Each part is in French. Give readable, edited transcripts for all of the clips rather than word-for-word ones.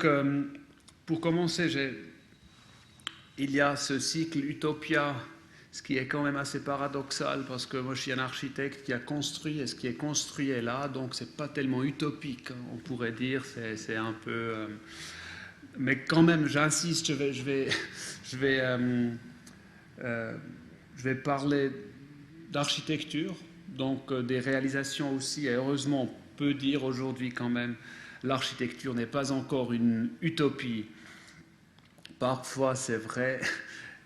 Donc, pour commencer, il y a ce cycle Utopia, ce qui est quand même assez paradoxal, parce que moi je suis un architecte qui a construit, et ce qui est construit est là, donc c'est pas tellement utopique, hein, on pourrait dire, c'est un peu... mais quand même, j'insiste, je vais parler d'architecture, donc des réalisations aussi, et heureusement on peut dire aujourd'hui quand même, l'architecture n'est pas encore une utopie. Parfois, c'est vrai,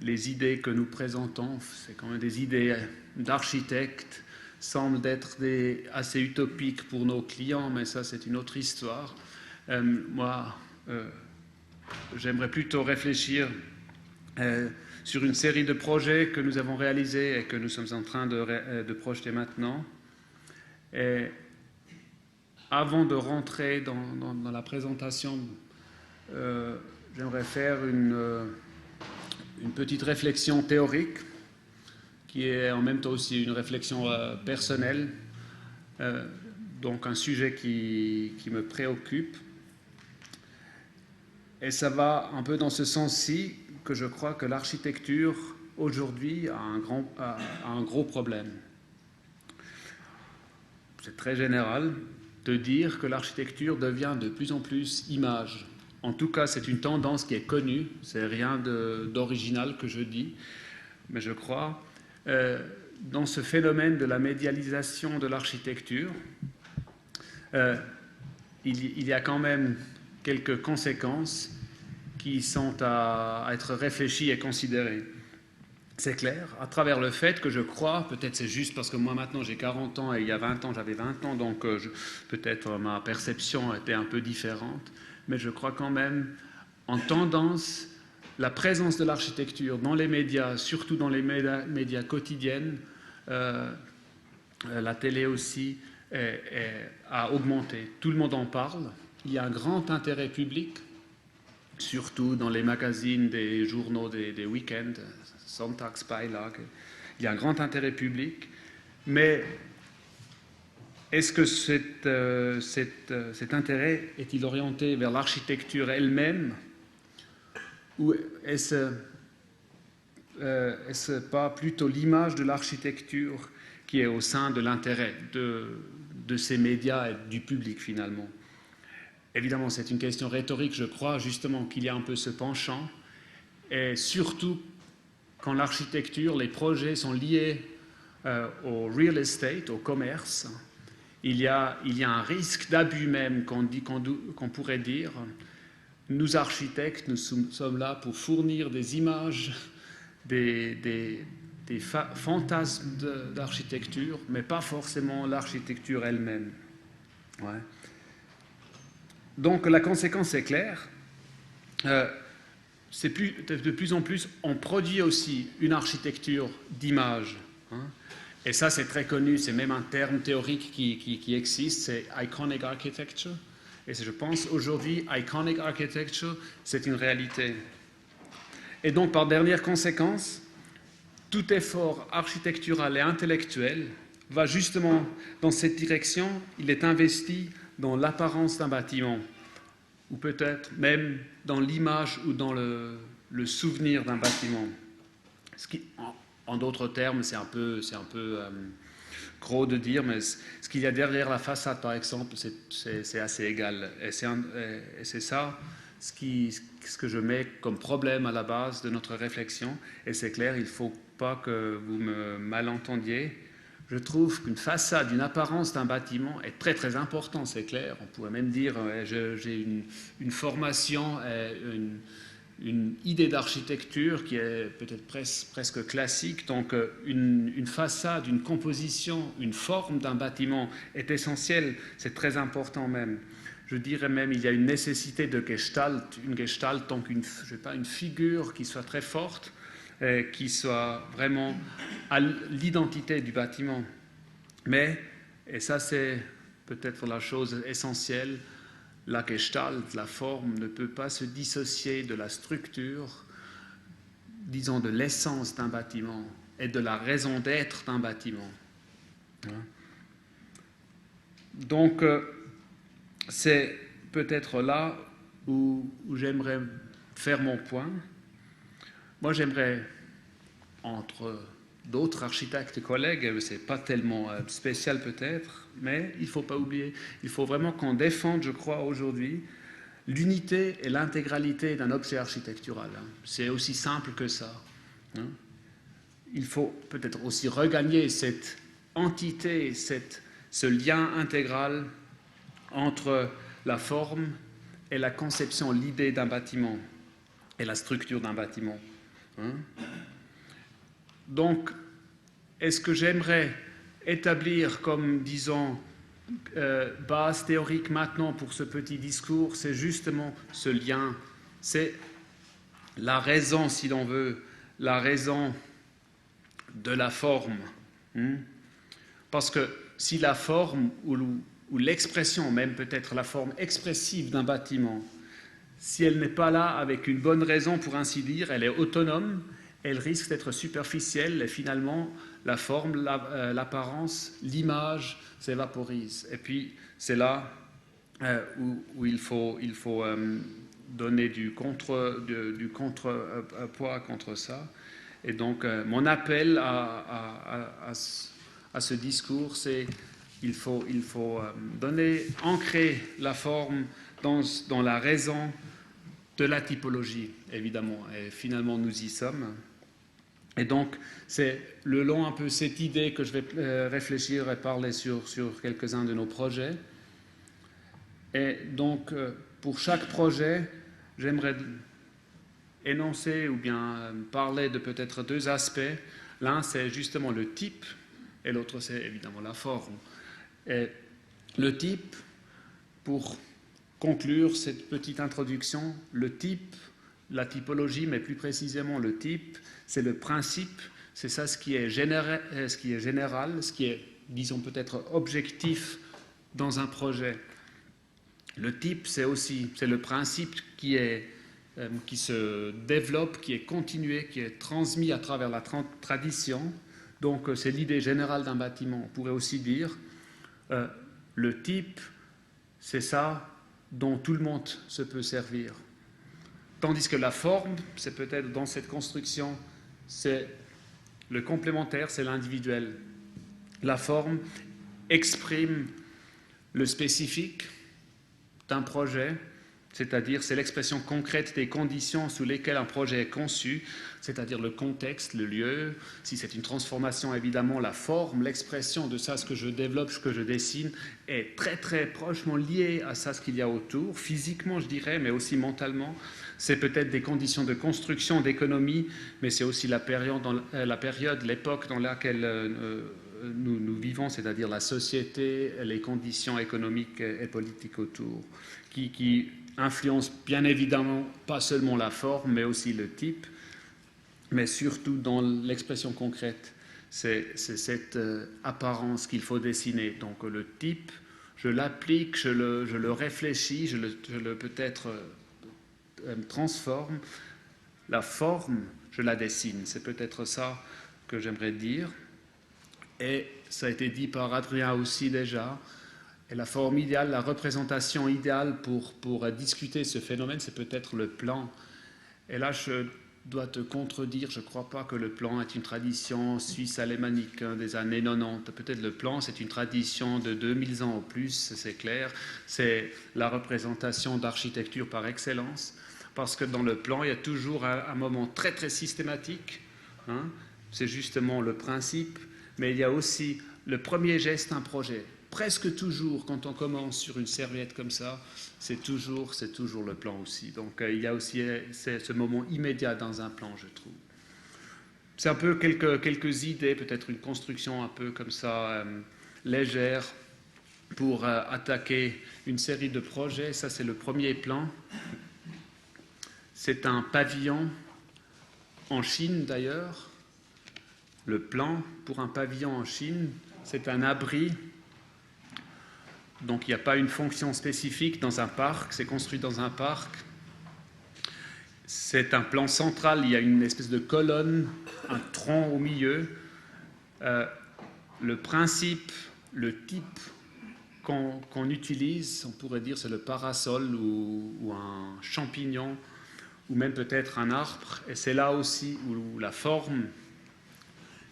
les idées que nous présentons, c'est quand même des idées d'architectes, semblent être assez utopiques pour nos clients, mais ça, c'est une autre histoire. Moi, j'aimerais plutôt réfléchir sur une série de projets que nous avons réalisés et que nous sommes en train de projeter maintenant. Et avant de rentrer dans la présentation, j'aimerais faire une petite réflexion théorique qui est en même temps aussi une réflexion personnelle, donc un sujet qui me préoccupe. Et ça va un peu dans ce sens-ci que je crois que l'architecture aujourd'hui a un gros problème. C'est très général de dire que l'architecture devient de plus en plus image. En tout cas, c'est une tendance qui est connue, c'est rien d'original que je dis, mais je crois, dans ce phénomène de la médialisation de l'architecture, il y a quand même quelques conséquences qui sont à être réfléchies et considérées. C'est clair, à travers le fait que je crois, peut-être c'est juste parce que moi maintenant j'ai 40 ans et il y a 20 ans j'avais 20 ans, donc peut-être ma perception était un peu différente, mais je crois quand même en tendance, la présence de l'architecture dans les médias, surtout dans les médias quotidiennes, la télé aussi, a augmenté. Tout le monde en parle, il y a un grand intérêt public, surtout dans les magazines des journaux des week-ends, Sonntagsbeilage, il y a un grand intérêt public, mais est-ce que cet intérêt est-il orienté vers l'architecture elle-même ou est-ce pas plutôt l'image de l'architecture qui est au sein de l'intérêt de ces médias et du public finalement? Évidemment, c'est une question rhétorique, je crois justement qu'il y a un peu ce penchant, et surtout quand l'architecture, les projets sont liés au real estate, au commerce, il y a un risque d'abus même qu'on pourrait dire. Nous, architectes, nous sommes là pour fournir des images, des fantasmes d'architecture, mais pas forcément l'architecture elle-même. Ouais. Donc la conséquence est claire. De plus en plus, on produit aussi une architecture d'image. Hein. Et ça, c'est très connu, c'est même un terme théorique qui existe, c'est iconic architecture. Et je pense aujourd'hui, iconic architecture, c'est une réalité. Et donc, par dernière conséquence, tout effort architectural et intellectuel va justement dans cette direction. Il est investi dans l'apparence d'un bâtiment, ou peut-être même dans l'image ou dans le souvenir d'un bâtiment. Ce qui, en d'autres termes, c'est un peu gros de dire, mais ce qu'il y a derrière la façade, par exemple, c'est assez égal. Et c'est ça ce que je mets comme problème à la base de notre réflexion. Et c'est clair, il ne faut pas que vous me malentendiez. Je trouve qu'une façade, une apparence d'un bâtiment est très très important, c'est clair. On pourrait même dire, j'ai une formation, une idée d'architecture qui est peut-être presque classique. Donc une façade, une composition, une forme d'un bâtiment est essentielle, c'est très important même. Je dirais même il y a une nécessité de gestalt, une gestalt, donc une figure qui soit très forte, qui soit vraiment à l'identité du bâtiment. Mais, et ça c'est peut-être la chose essentielle, la gestalt, la forme, ne peut pas se dissocier de la structure, disons de l'essence d'un bâtiment et de la raison d'être d'un bâtiment. Donc, c'est peut-être là où j'aimerais faire mon point. Moi, j'aimerais, entre d'autres architectes collègues, c'est pas tellement spécial peut-être, mais il ne faut pas oublier, il faut vraiment qu'on défende, je crois, aujourd'hui, l'unité et l'intégralité d'un objet architectural. C'est aussi simple que ça. Il faut peut-être aussi regagner cette entité, ce lien intégral entre la forme et la conception, l'idée d'un bâtiment et la structure d'un bâtiment. Donc, est-ce que j'aimerais établir comme, disons, base théorique maintenant pour ce petit discours, c'est justement ce lien, c'est la raison, si l'on veut, la raison de la forme. Parce que si la forme ou l'expression, même peut-être la forme expressive d'un bâtiment, si elle n'est pas là avec une bonne raison pour ainsi dire, elle est autonome, elle risque d'être superficielle et finalement la forme, l'apparence, l'image s'évaporise. Et puis c'est là où il faut donner du contrepoids contre ça. Et donc mon appel à ce discours, c'est il faut ancrer la forme dans la raison de la typologie, évidemment. Et finalement, nous y sommes. Et donc, c'est le long un peu cette idée que je vais réfléchir et parler sur quelques-uns de nos projets. Et donc, pour chaque projet, j'aimerais énoncer ou bien parler de peut-être deux aspects. L'un, c'est justement le type, et l'autre, c'est évidemment la forme. Et le type, pour conclure cette petite introduction, le type, la typologie, mais plus précisément le type, c'est le principe, c'est ça ce qui est général, ce qui est, disons peut-être, objectif dans un projet. Le type, c'est le principe qui se développe, qui est continué, qui est transmis à travers la tradition. Donc c'est l'idée générale d'un bâtiment. On pourrait aussi dire, le type, c'est ça dont tout le monde se peut servir. Tandis que la forme, c'est peut-être dans cette construction, c'est le complémentaire, c'est l'individuel. La forme exprime le spécifique d'un projet, c'est-à-dire c'est l'expression concrète des conditions sous lesquelles un projet est conçu, c'est-à-dire le contexte, le lieu. Si c'est une transformation, évidemment, la forme, l'expression de ça, ce que je développe, ce que je dessine, est très très prochement liée à ça, ce qu'il y a autour, physiquement je dirais, mais aussi mentalement. C'est peut-être des conditions de construction, d'économie, mais c'est aussi la période, l'époque dans laquelle nous vivons, c'est-à-dire la société, les conditions économiques et politiques autour, qui influencent bien évidemment pas seulement la forme, mais aussi le type, mais surtout dans l'expression concrète. C'est cette apparence qu'il faut dessiner. Donc le type, je l'applique, je le réfléchis, je le peut-être transforme. La forme, je la dessine. C'est peut-être ça que j'aimerais dire. Et ça a été dit par Adrien aussi déjà. Et la forme idéale, la représentation idéale pour discuter ce phénomène, c'est peut-être le plan. Et là, je dois te contredire, je ne crois pas que le plan est une tradition suisse-alémanique des années 90. Peut-être le plan, c'est une tradition de 2000 ans au plus, c'est clair. C'est la représentation d'architecture par excellence. Parce que dans le plan, il y a toujours un moment très très systématique. C'est justement le principe. Mais il y a aussi le premier geste d'un projet. Presque toujours, quand on commence sur une serviette comme ça, c'est toujours le plan aussi. Donc il y a aussi ce moment immédiat dans un plan, je trouve. C'est un peu quelques idées, peut-être une construction un peu comme ça, légère, pour attaquer une série de projets. Ça, c'est le premier plan. C'est un pavillon en Chine, d'ailleurs. Le plan pour un pavillon en Chine, c'est un abri. Donc il n'y a pas une fonction spécifique dans un parc, c'est construit dans un parc. C'est un plan central, il y a une espèce de colonne, un tronc au milieu. Le principe, le type qu'on utilise, on pourrait dire c'est le parasol ou un champignon ou même peut-être un arbre. Et c'est là aussi où la forme,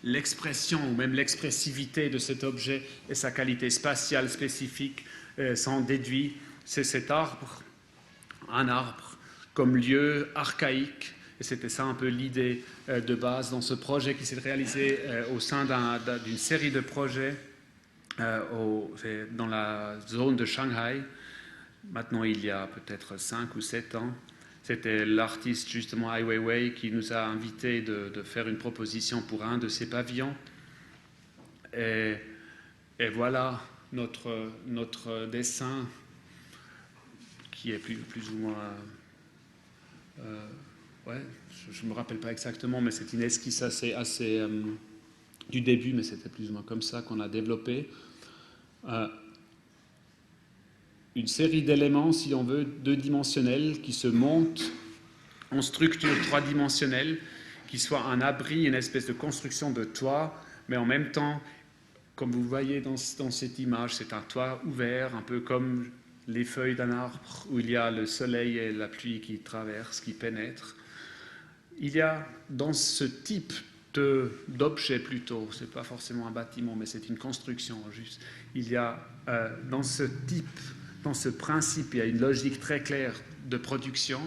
l'expression ou même l'expressivité de cet objet et sa qualité spatiale spécifique s'en déduit. C'est cet arbre, un arbre comme lieu archaïque. Et c'était ça un peu l'idée de base dans ce projet qui s'est réalisé au sein d'une série de projets dans la zone de Shanghai. Maintenant, il y a peut-être 5 ou 7 ans. C'était l'artiste justement Ai Weiwei qui nous a invités de faire une proposition pour un de ces pavillons. Et voilà notre dessin qui est plus ou moins... ouais, je ne me rappelle pas exactement, mais c'est une esquisse assez du début, mais c'était plus ou moins comme ça qu'on a développé. Une série d'éléments, si on veut, deux-dimensionnels qui se montent en structure trois-dimensionnelle, qui soit un abri, une espèce de construction de toit, mais en même temps, comme vous voyez dans cette image, c'est un toit ouvert, un peu comme les feuilles d'un arbre, où il y a le soleil et la pluie qui traversent, qui pénètrent. Il y a dans ce type d'objet plutôt, ce n'est pas forcément un bâtiment, mais c'est une construction juste, il y a dans ce type, dans ce principe, il y a une logique très claire de production,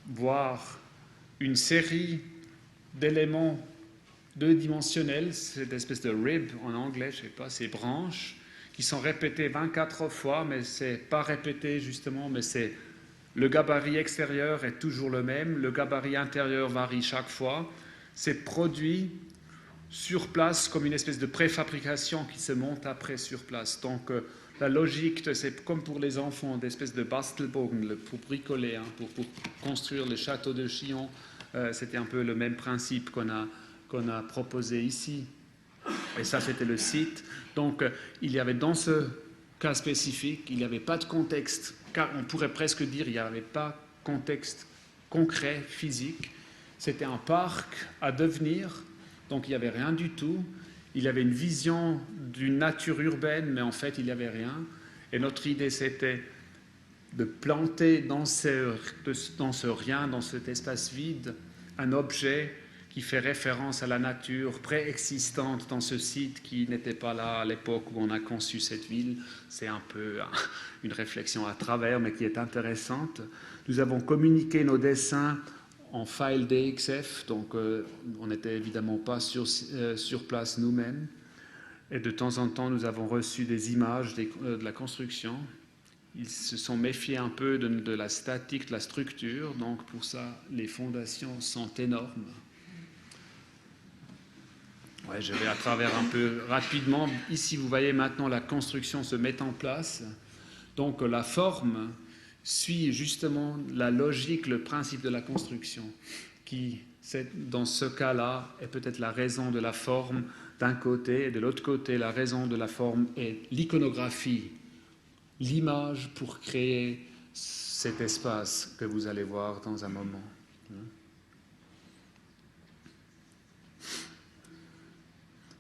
voire une série d'éléments deux-dimensionnels, cette espèce de rib en anglais, je ne sais pas, ces branches, qui sont répétées 24 fois, mais ce n'est pas répété justement, mais c'est le gabarit extérieur est toujours le même, le gabarit intérieur varie chaque fois, c'est produit sur place comme une espèce de préfabrication qui se monte après sur place. Donc la logique, c'est comme pour les enfants, d'espèce de Bastelbogen pour bricoler, hein, pour construire les châteaux de Chillon. C'était un peu le même principe qu'on a proposé ici. Et ça, c'était le site. Donc il y avait dans ce cas spécifique, il n'y avait pas de contexte, car on pourrait presque dire qu'il n'y avait pas de contexte concret, physique. C'était un parc à devenir, donc il n'y avait rien du tout. Il y avait une vision d'une nature urbaine, mais en fait, il n'y avait rien. Et notre idée, c'était de planter dans ce rien, dans cet espace vide, un objet qui fait référence à la nature préexistante dans ce site qui n'était pas là à l'époque où on a conçu cette ville. C'est un peu une réflexion à travers, mais qui est intéressante. Nous avons communiqué nos dessins en file DXF, donc on n'était évidemment pas sur place nous-mêmes. Et de temps en temps, nous avons reçu des images de la construction. Ils se sont méfiés un peu de la statique, de la structure, donc pour ça, les fondations sont énormes. Ouais, je vais à travers un peu rapidement. Ici, vous voyez maintenant la construction se met en place. Donc la forme suit justement la logique, le principe de la construction, qui, dans ce cas-là, est peut-être la raison de la forme d'un côté, et de l'autre côté, la raison de la forme est l'iconographie, l'image pour créer cet espace que vous allez voir dans un moment.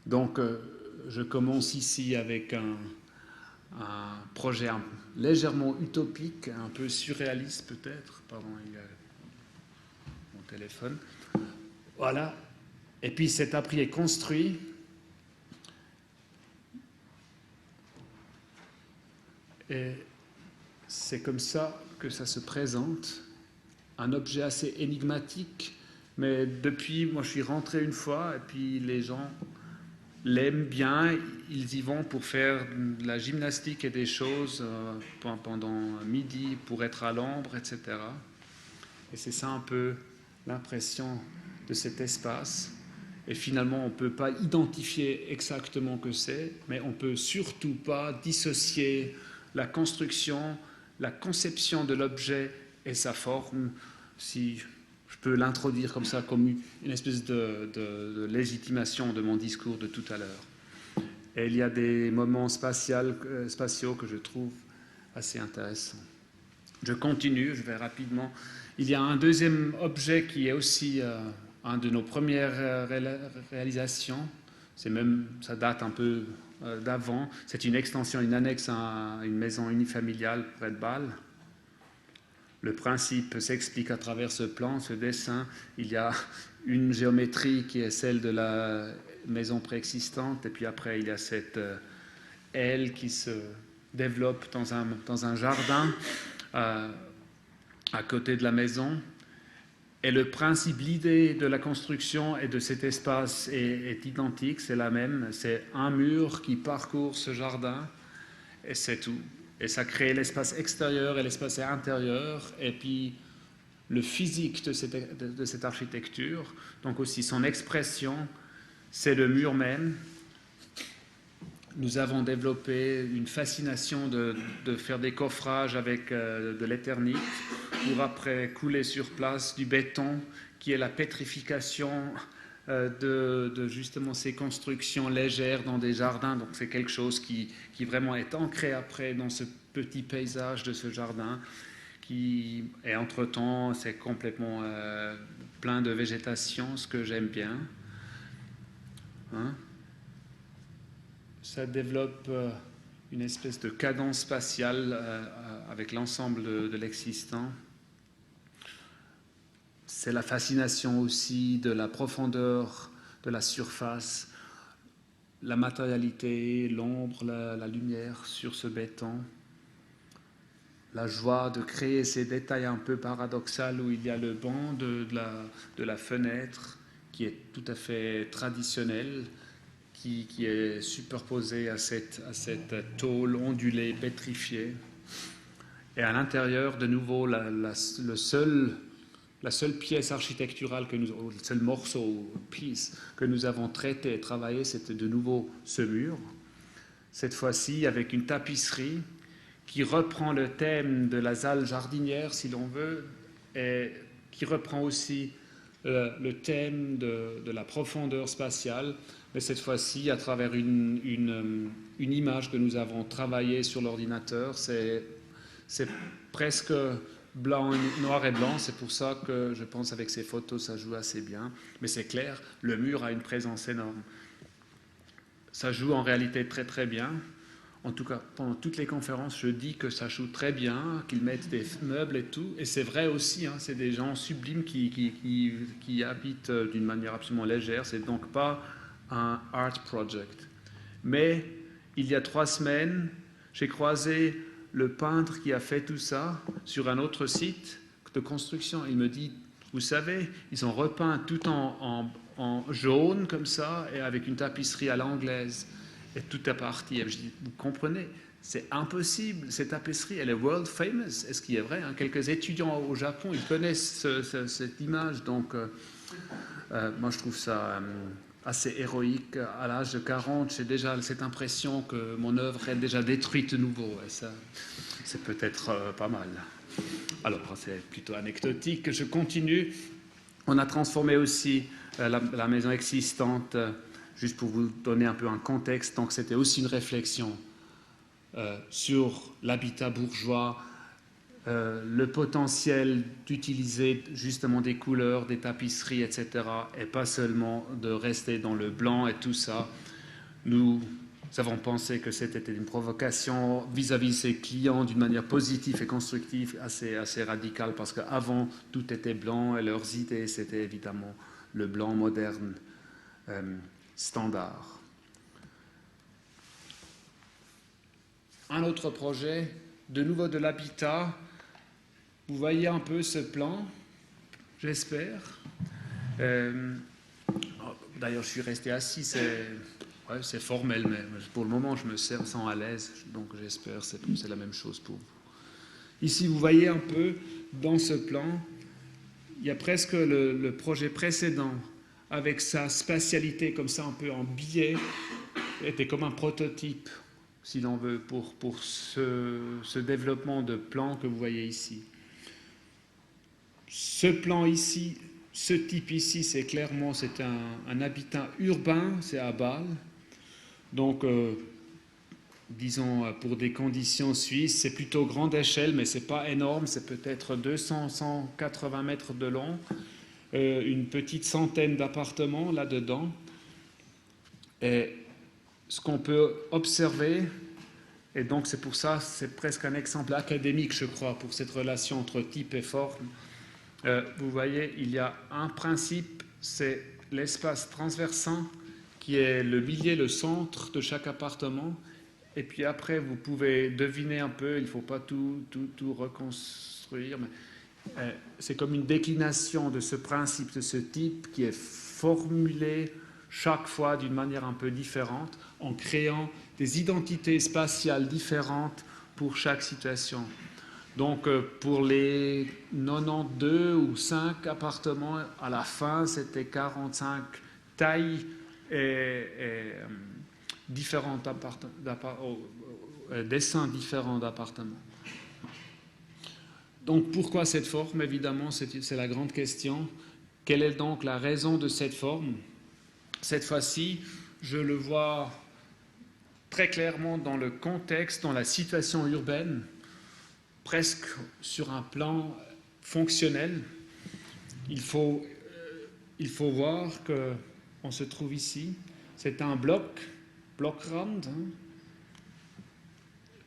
Donc, je commence ici avec un projet légèrement utopique, un peu surréaliste peut-être. Pardon, il y a mon téléphone. Voilà. Et puis cet abri est construit. Et c'est comme ça que ça se présente. Un objet assez énigmatique. Mais depuis, moi je suis rentré une fois et puis les gens l'aiment bien, ils y vont pour faire de la gymnastique et des choses pendant midi pour être à l'ombre, etc. Et c'est ça un peu l'impression de cet espace. Et finalement, on ne peut pas identifier exactement que c'est, mais on ne peut surtout pas dissocier la construction, la conception de l'objet et sa forme, si je peux l'introduire comme ça, comme une espèce de légitimation de mon discours de tout à l'heure. Et il y a des moments spatiaux que je trouve assez intéressants. Je continue, je vais rapidement. Il y a un deuxième objet qui est aussi une de nos premières réalisations. ça date un peu d'avant. C'est une extension, une annexe à une maison unifamiliale près de Bâle. Le principe s'explique à travers ce plan, ce dessin. Il y a une géométrie qui est celle de la maison préexistante, et puis après il y a cette aile qui se développe dans un jardin à côté de la maison. Et le principe, l'idée de la construction et de cet espace est identique, c'est la même. C'est un mur qui parcourt ce jardin, et c'est tout. Et ça crée l'espace extérieur et l'espace intérieur, et puis le physique de cette architecture, donc aussi son expression, c'est le mur même. Nous avons développé une fascination de faire des coffrages avec de l'éternite pour après couler sur place du béton, qui est la pétrification de justement ces constructions légères dans des jardins. Donc c'est quelque chose qui vraiment est ancré après dans ce petit paysage de ce jardin, qui est entre-temps, c'est complètement plein de végétation, ce que j'aime bien. Hein? Ça développe une espèce de cadence spatiale avec l'ensemble de l'existant. C'est la fascination aussi de la profondeur de la surface, la matérialité, l'ombre, la lumière sur ce béton. La joie de créer ces détails un peu paradoxaux où il y a le banc de la fenêtre qui est tout à fait traditionnel, qui est superposé à cette tôle ondulée, pétrifiée. Et à l'intérieur, de nouveau, la seule pièce architecturale, le seul morceau, piece, que nous avons traité et travaillé, c'était de nouveau ce mur. Cette fois-ci, avec une tapisserie qui reprend le thème de la salle jardinière, si l'on veut, et qui reprend aussi le thème de la profondeur spatiale, mais cette fois-ci à travers une image que nous avons travaillée sur l'ordinateur. C'est presque noir et blanc, c'est pour ça que je pense avec ces photos ça joue assez bien, mais c'est clair, le mur a une présence énorme. Ça joue en réalité très très bien. En tout cas, pendant toutes les conférences, je dis que ça joue très bien, qu'ils mettent des meubles et tout. Et c'est vrai aussi, hein, c'est des gens sublimes qui habitent d'une manière absolument légère. C'est donc pas un art project. Mais il y a 3 semaines, j'ai croisé le peintre qui a fait tout ça sur un autre site de construction. Il me dit, vous savez, ils ont repeint tout en jaune comme ça et avec une tapisserie à l'anglaise. Et tout est parti. Et je dis, vous comprenez, c'est impossible. Cette tapisserie, elle est world famous. Et ce qui est vrai, hein, quelques étudiants au Japon, ils connaissent cette image. Donc, moi, je trouve ça assez héroïque. À l'âge de 40, j'ai déjà cette impression que mon œuvre est déjà détruite de nouveau. Et ça, c'est peut-être pas mal. Alors, c'est plutôt anecdotique. Je continue. On a transformé aussi la maison existante. Juste pour vous donner un peu un contexte, donc c'était aussi une réflexion sur l'habitat bourgeois, le potentiel d'utiliser justement des couleurs, des tapisseries, etc., et pas seulement de rester dans le blanc et tout ça. Nous avons pensé que c'était une provocation vis-à-vis de ses clients d'une manière positive et constructive assez radicale, parce qu'avant, tout était blanc et leurs idées, c'était évidemment le blanc moderne standard. Un autre projet, de nouveau de l'habitat. Vous voyez un peu ce plan, j'espère. D'ailleurs, je suis resté assis, c'est formel, mais pour le moment, je me sens à l'aise, donc j'espère que c'est la même chose pour vous. Ici, vous voyez un peu, dans ce plan, il y a presque le projet précédent, avec sa spatialité comme ça, un peu en biais, était comme un prototype, si l'on veut, pour ce développement de plan que vous voyez ici. Ce plan ici, ce type ici, c'est clairement un habitat urbain, c'est à Bâle. Donc, disons, pour des conditions suisses, c'est plutôt grande échelle, mais ce n'est pas énorme, c'est peut-être 200-180 mètres de long, une petite centaine d'appartements là-dedans. Et ce qu'on peut observer, et donc c'est pour ça, c'est presque un exemple académique, je crois, pour cette relation entre type et forme. Vous voyez, il y a un principe, c'est l'espace transversant qui est le milieu, le centre de chaque appartement. Et puis après, vous pouvez deviner un peu, il ne faut pas tout reconstruire, mais c'est comme une déclination de ce principe, de ce type qui est formulé chaque fois d'une manière un peu différente, en créant des identités spatiales différentes pour chaque situation. Donc pour les 92 ou 5 appartements, à la fin, c'était 45 tailles et différents dessins différents d'appartements. Donc pourquoi cette forme? Évidemment, c'est la grande question. Quelle est donc la raison de cette forme? Cette fois-ci, je le vois très clairement dans le contexte, dans la situation urbaine, presque sur un plan fonctionnel. Il faut voir qu'on se trouve ici. C'est un blockrand,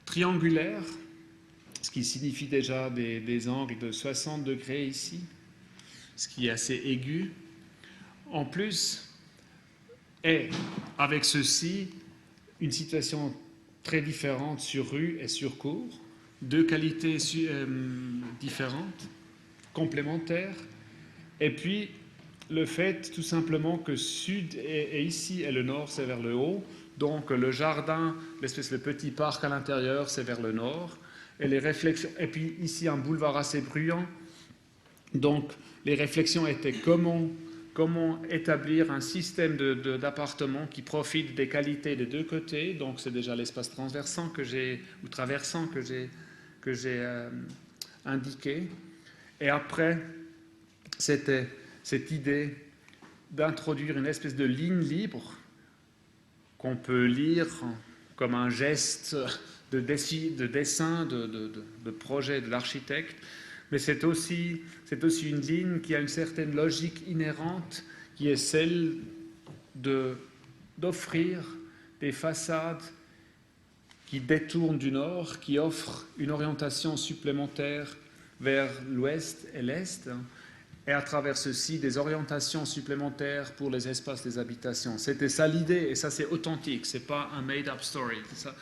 triangulaire, ce qui signifie déjà des angles de 60 degrés ici, ce qui est assez aigu. En plus, et avec ceci, une situation très différente sur rue et sur cour, deux qualités différentes, complémentaires, et puis le fait tout simplement que sud est ici et le nord c'est vers le haut, donc le jardin, l'espèce de petit parc à l'intérieur c'est vers le nord, et les réflexions, et puis ici un boulevard assez bruyant, donc les réflexions étaient comment établir un système d'appartements qui profite des qualités des deux côtés, donc c'est déjà l'espace transversant ou traversant que j'ai indiqué, et après c'était cette idée d'introduire une espèce de ligne libre qu'on peut lire comme un geste de dessin, de projet de l'architecte, mais c'est aussi une ligne qui a une certaine logique inhérente, qui est celle d'offrir des façades qui détournent du nord, qui offrent une orientation supplémentaire vers l'ouest et l'est, et à travers ceci, des orientations supplémentaires pour les espaces des habitations. C'était ça l'idée, et ça c'est authentique, c'est pas un made-up story. Ça.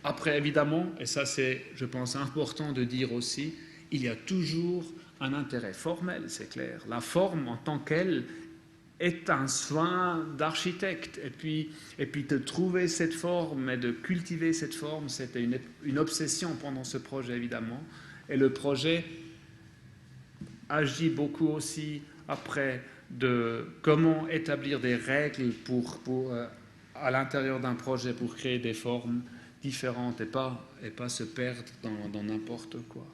Après, évidemment, et ça c'est, je pense, important de dire aussi, il y a toujours un intérêt formel, c'est clair. La forme en tant qu'elle est un soin d'architecte. Et puis de trouver cette forme et de cultiver cette forme, c'était une obsession pendant ce projet, évidemment. Et le projet agit beaucoup aussi après de comment établir des règles à l'intérieur d'un projet pour créer des formes différentes et pas se perdre dans n'importe quoi.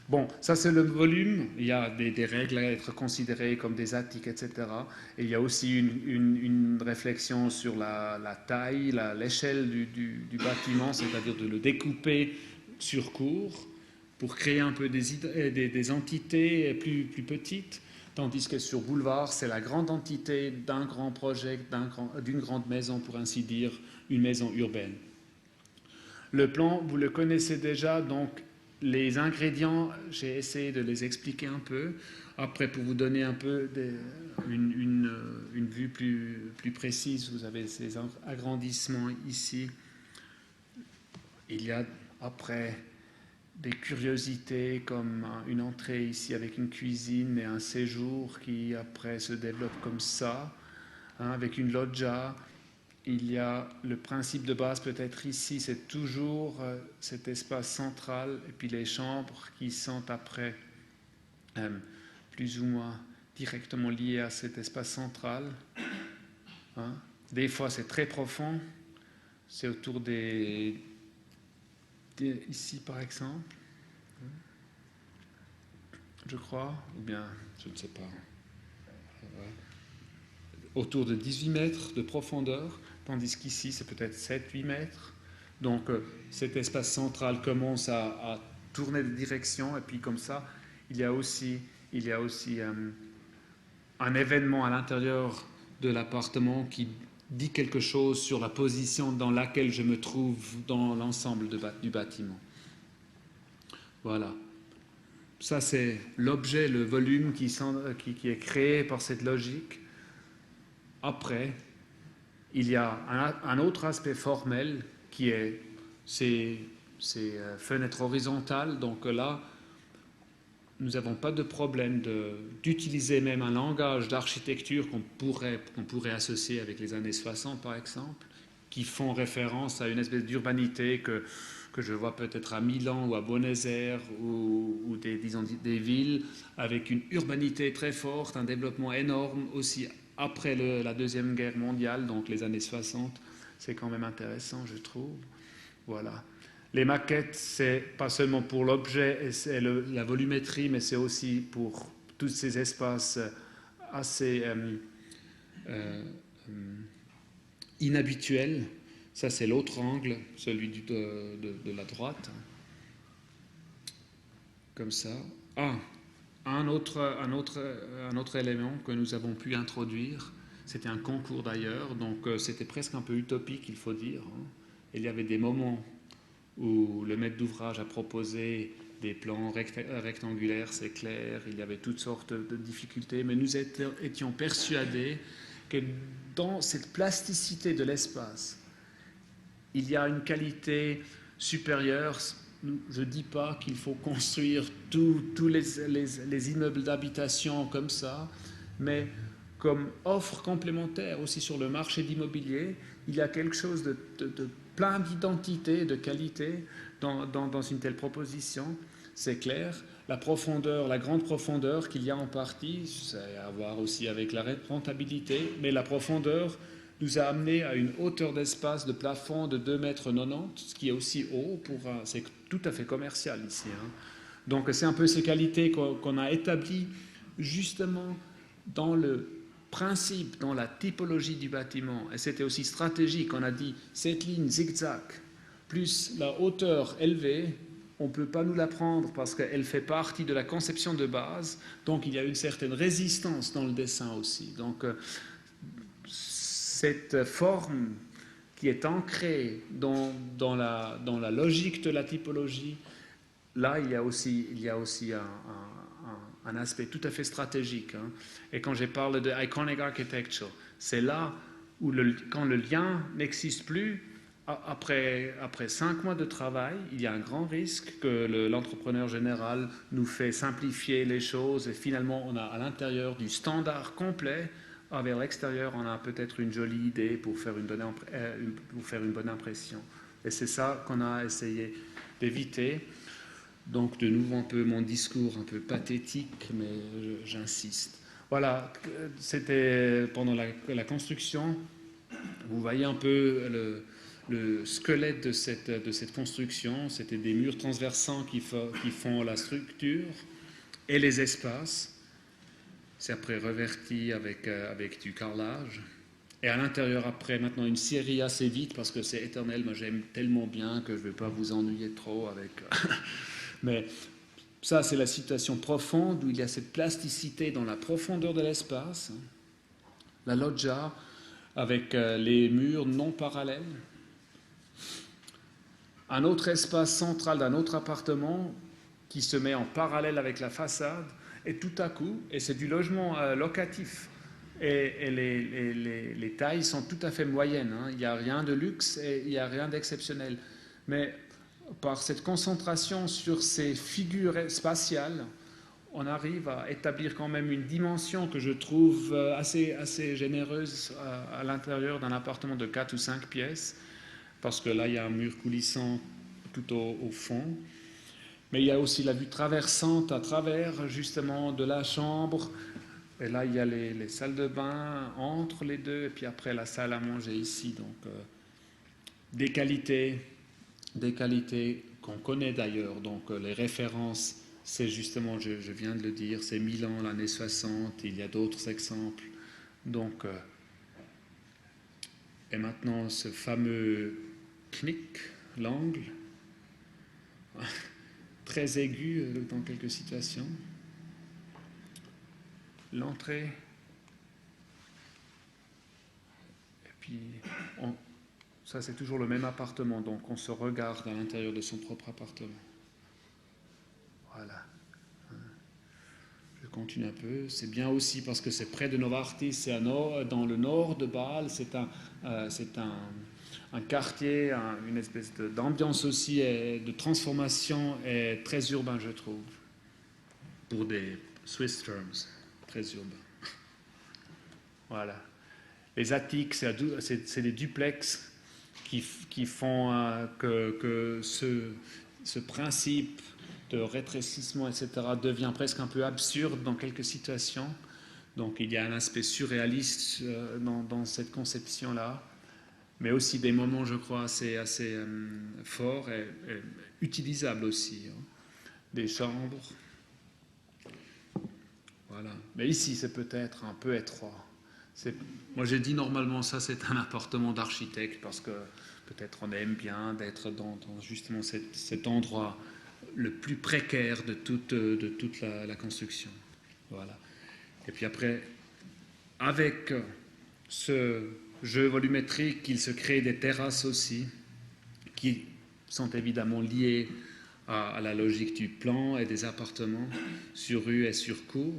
Bon, ça c'est le volume, il y a des règles à être considérées comme des attiques, etc. Et il y a aussi une réflexion sur la taille, l'échelle du bâtiment, c'est-à-dire de le découper sur cour pour créer un peu des entités plus petites, tandis que sur boulevard, c'est la grande entité d'un grand projet, d'une grande maison, pour ainsi dire, une maison urbaine. Le plan, vous le connaissez déjà, donc les ingrédients, j'ai essayé de les expliquer un peu. Après, pour vous donner un peu une vue plus précise, vous avez ces agrandissements ici. Il y a après des curiosités comme une entrée ici avec une cuisine et un séjour qui après se développe comme ça, avec une loggia. Il y a le principe de base peut-être ici, c'est toujours cet espace central et puis les chambres qui sont après plus ou moins directement liées à cet espace central. Des fois c'est très profond, c'est autour ici par exemple, je crois, ou bien je ne sais pas, autour de 18 mètres de profondeur, tandis qu'ici c'est peut-être 7-8 mètres. Donc cet espace central commence à tourner de direction, et puis comme ça, il y a aussi un événement à l'intérieur de l'appartement qui dit quelque chose sur la position dans laquelle je me trouve dans l'ensemble du bâtiment. Voilà. Ça, c'est l'objet, le volume qui est créé par cette logique. Après, il y a un autre aspect formel qui est ces fenêtres horizontales. Donc là, nous n'avons pas de problème d'utiliser même un langage d'architecture qu'on pourrait associer avec les années 60, par exemple, qui font référence à une espèce d'urbanité que je vois peut-être à Milan ou à Buenos Aires ou des villes avec une urbanité très forte, un développement énorme aussi après la Deuxième Guerre mondiale, donc les années 60. C'est quand même intéressant, je trouve. Voilà. Les maquettes, c'est pas seulement pour l'objet et c'est la volumétrie, mais c'est aussi pour tous ces espaces assez inhabituels. Ça, c'est l'autre angle, celui de la droite. Comme ça. Ah, un autre élément que nous avons pu introduire, c'était un concours d'ailleurs, donc c'était presque un peu utopique, il faut dire. Il y avait des moments où le maître d'ouvrage a proposé des plans rectangulaires, c'est clair, il y avait toutes sortes de difficultés, mais nous étions persuadés que dans cette plasticité de l'espace, il y a une qualité supérieure. Je ne dis pas qu'il faut construire tous les immeubles d'habitation comme ça, mais comme offre complémentaire aussi sur le marché d'immobilier, il y a quelque chose de plein d'identité, de qualité dans une telle proposition. C'est clair. La profondeur, la grande profondeur qu'il y a en partie, c'est à voir aussi avec la rentabilité, mais la profondeur nous a amené à une hauteur d'espace de plafond de 2,90 mètres, ce qui est aussi haut, c'est tout à fait commercial ici. Donc c'est un peu ces qualités qu'on a établies justement dans le principe, dans la typologie du bâtiment. Et c'était aussi stratégique, on a dit cette ligne zigzag plus la hauteur élevée, on ne peut pas nous la prendre parce qu'elle fait partie de la conception de base, donc il y a une certaine résistance dans le dessin aussi. Donc cette forme qui est ancrée dans la logique de la typologie, là il y a aussi un aspect tout à fait stratégique. Et quand je parle de iconic architecture, c'est là où quand le lien n'existe plus, après 5 mois de travail, il y a un grand risque que l'entrepreneur général nous fait simplifier les choses et finalement on a à l'intérieur du standard complet, vers l'extérieur on a peut-être une jolie idée pour faire une bonne impression. Et c'est ça qu'on a essayé d'éviter. Donc de nouveau un peu mon discours un peu pathétique, mais j'insiste. Voilà, c'était pendant la construction. Vous voyez un peu le squelette de cette construction. C'était des murs transversants qui font la structure et les espaces. C'est après reverti avec du carrelage. Et à l'intérieur, après, maintenant, une série assez vite, parce que c'est éternel. Moi, j'aime tellement bien que je ne vais pas vous ennuyer trop avec... Mais ça, c'est la situation profonde, où il y a cette plasticité dans la profondeur de l'espace. La loggia, avec les murs non parallèles. Un autre espace central d'un autre appartement qui se met en parallèle avec la façade. Et tout à coup, et c'est du logement locatif, et les tailles sont tout à fait moyennes. Il n'y a rien de luxe et il n'y a rien d'exceptionnel. Mais par cette concentration sur ces figures spatiales, on arrive à établir quand même une dimension que je trouve assez généreuse à l'intérieur d'un appartement de 4 ou 5 pièces, parce que là, il y a un mur coulissant tout au fond. Mais il y a aussi la vue traversante à travers, justement, de la chambre. Et là, il y a les salles de bain entre les deux, et puis après, la salle à manger ici. Donc, des qualités qu'on connaît d'ailleurs. Donc, les références, c'est justement, je viens de le dire, c'est Milan, l'année 60, il y a d'autres exemples. Donc, et maintenant, ce fameux knick, l'angle, très aigu dans quelques situations. L'entrée, et puis puis, ça c'est toujours le même appartement, donc on se regarde à l'intérieur de son propre appartement. Voilà. Je continue un peu. C'est bien aussi parce que c'est près de Novartis, c'est dans le nord de Bâle. C'est un quartier, une espèce d'ambiance aussi, et de transformation et très urbain, je trouve. Pour des Swiss terms, très urbain. Voilà. Les attiques, c'est des duplex qui font que ce principe de rétrécissement, etc., devient presque un peu absurde dans quelques situations. Donc il y a un aspect surréaliste dans cette conception-là, mais aussi des moments, je crois, assez forts et utilisables aussi. Hein. Des chambres. Voilà. Mais ici, c'est peut-être un peu étroit. Moi, j'ai dit normalement, ça, c'est un appartement d'architecte parce que peut-être on aime bien d'être dans justement cet endroit le plus précaire de toute la construction. Voilà. Et puis après, avec ce jeu volumétrique, il se crée des terrasses aussi, qui sont évidemment liées à la logique du plan et des appartements sur rue et sur cour.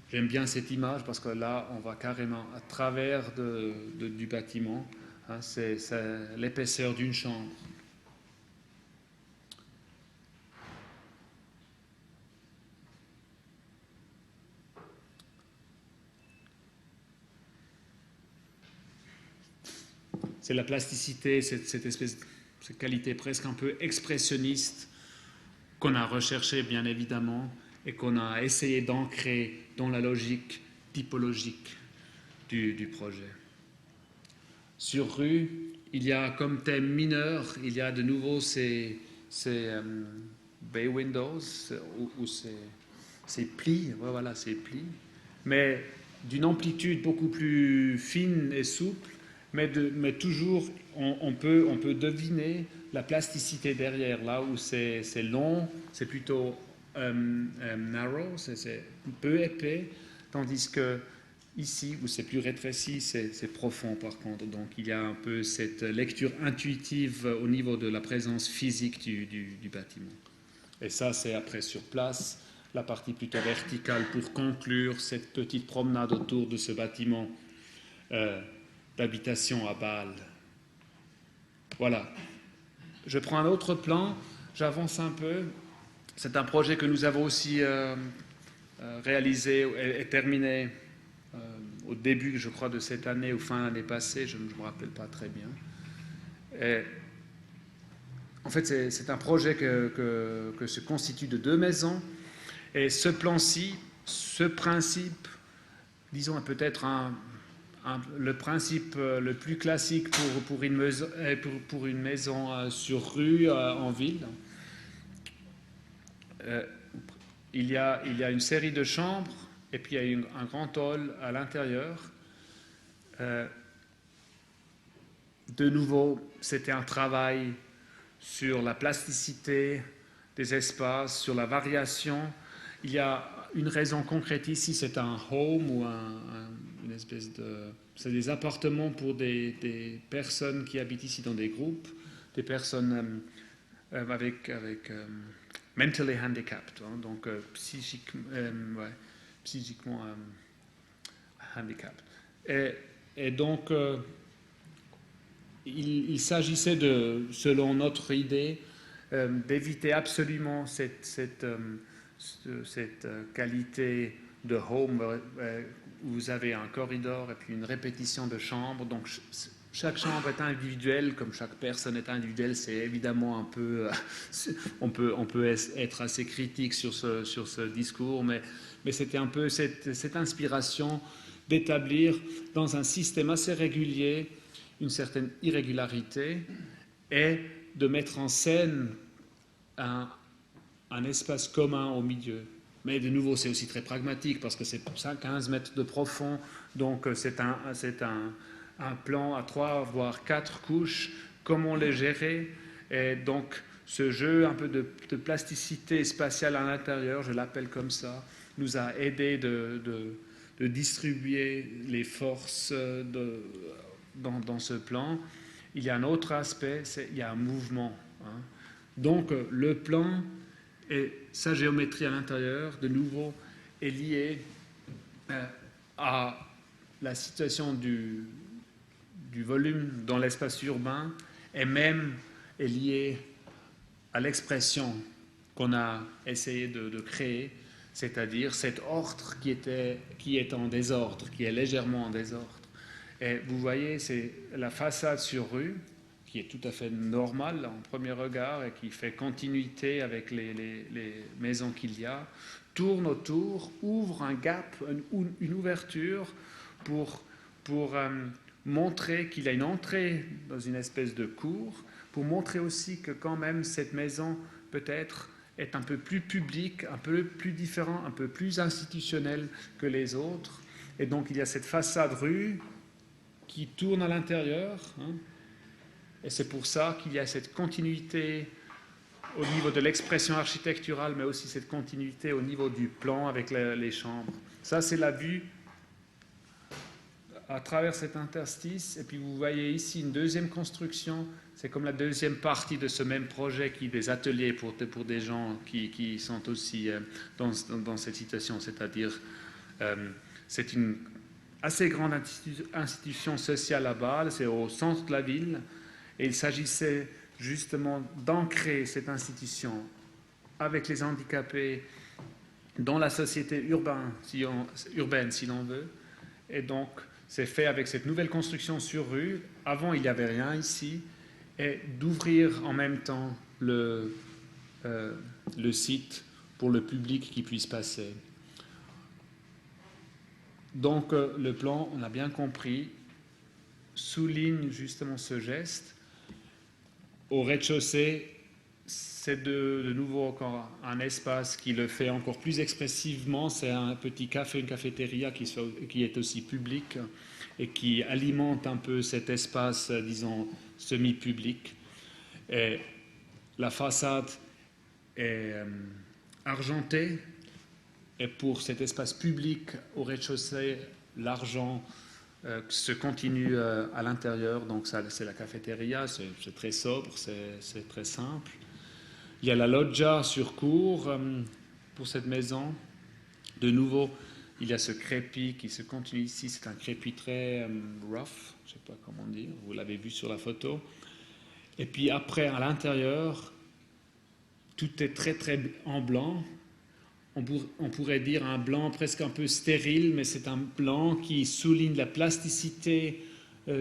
J'aime bien cette image parce que là, on va carrément à travers du bâtiment. Hein, c'est l'épaisseur d'une chambre. C'est la plasticité, cette espèce, cette qualité presque un peu expressionniste qu'on a recherché bien évidemment et qu'on a essayé d'ancrer dans la logique typologique du projet. Sur rue, il y a comme thème mineur, il y a de nouveau ces bay windows ou ces plis, voilà ces plis, mais d'une amplitude beaucoup plus fine et souple. Mais toujours, on peut deviner la plasticité derrière, là où c'est long, c'est plutôt narrow, c'est peu épais, tandis que ici, où c'est plus rétréci, c'est profond par contre. Donc il y a un peu cette lecture intuitive au niveau de la présence physique du bâtiment. Et ça, c'est après sur place, la partie plutôt verticale pour conclure cette petite promenade autour de ce bâtiment d'habitation à Bâle. Voilà. Je prends un autre plan, j'avance un peu. C'est un projet que nous avons aussi réalisé et terminé au début, je crois, de cette année ou fin l'année passée, je ne me rappelle pas très bien. Et, en fait, c'est un projet que se constitue de 2 maisons. Et ce plan-ci, ce principe, disons peut-être le principe le plus classique pour une maison sur rue en ville. Il y a une série de chambres et puis il y a un grand hall à l'intérieur. De nouveau, c'était un travail sur la plasticité des espaces, sur la variation. Il y a une raison concrète ici, c'est un home ou une espèce de... C'est des appartements pour des personnes qui habitent ici dans des groupes, des personnes avec mentally handicapped, hein, donc psychiquement handicapped. Et donc, il s'agissait selon notre idée, d'éviter absolument cette qualité de home où vous avez un corridor et puis une répétition de chambres. Donc chaque chambre est individuelle, comme chaque personne est individuelle. C'est évidemment un peu... on peut être assez critique sur ce discours, mais c'était un peu cette inspiration d'établir dans un système assez régulier une certaine irrégularité et de mettre en scène un espace commun au milieu. Mais de nouveau, c'est aussi très pragmatique parce que c'est 15 mètres de profond, donc c'est un plan à 3 voire 4 couches. Comment les gérer? Et donc ce jeu un peu de plasticité spatiale à l'intérieur, je l'appelle comme ça, nous a aidé de distribuer les forces dans ce plan. Il y a un autre aspect, il y a un mouvement. Hein. Donc le plan et sa géométrie à l'intérieur, de nouveau, est liée à la situation du volume dans l'espace urbain et même est liée à l'expression qu'on a essayé de créer, c'est-à-dire cet ordre qui est en désordre, qui est légèrement en désordre. Et vous voyez, c'est la façade sur rue, qui est tout à fait normale en premier regard et qui fait continuité avec les maisons qu'il y a, tourne autour, ouvre un gap, une ouverture pour montrer qu'il y a une entrée dans une espèce de cour, pour montrer aussi que quand même cette maison peut-être est un peu plus publique, un peu plus différent, un peu plus institutionnel que les autres. Et donc il y a cette façade rue qui tourne à l'intérieur, hein, et c'est pour ça qu'il y a cette continuité au niveau de l'expression architecturale, mais aussi cette continuité au niveau du plan avec les chambres. Ça, c'est la vue à travers cet interstice. Et puis vous voyez ici une deuxième construction. C'est comme la deuxième partie de ce même projet qui est des ateliers pour des gens qui sont aussi dans cette situation. C'est-à-dire, c'est une assez grande institution sociale à Bâle, c'est au centre de la ville. Et il s'agissait justement d'ancrer cette institution avec les handicapés dans la société urbaine, si l'on veut. Et donc, c'est fait avec cette nouvelle construction sur rue. Avant, il n'y avait rien ici. Et d'ouvrir en même temps le site pour le public qui puisse passer. Donc, le plan, on a bien compris, souligne justement ce geste. Au rez-de-chaussée, c'est de nouveau encore un espace qui le fait encore plus expressivement. C'est un petit café, une cafétéria qui est aussi public et qui alimente un peu cet espace, disons, semi-public. Et la façade est argentée. Et pour cet espace public au rez-de-chaussée, l'argent se continue à l'intérieur. Donc ça, c'est la cafétéria, c'est très sobre, c'est très simple. Il y a la loggia sur cour pour cette maison. De nouveau, il y a ce crépi qui se continue ici. C'est un crépi très rough, je ne sais pas comment dire, vous l'avez vu sur la photo. Et puis après, à l'intérieur, tout est très très en blanc. On pourrait dire un blanc presque un peu stérile, mais c'est un blanc qui souligne la plasticité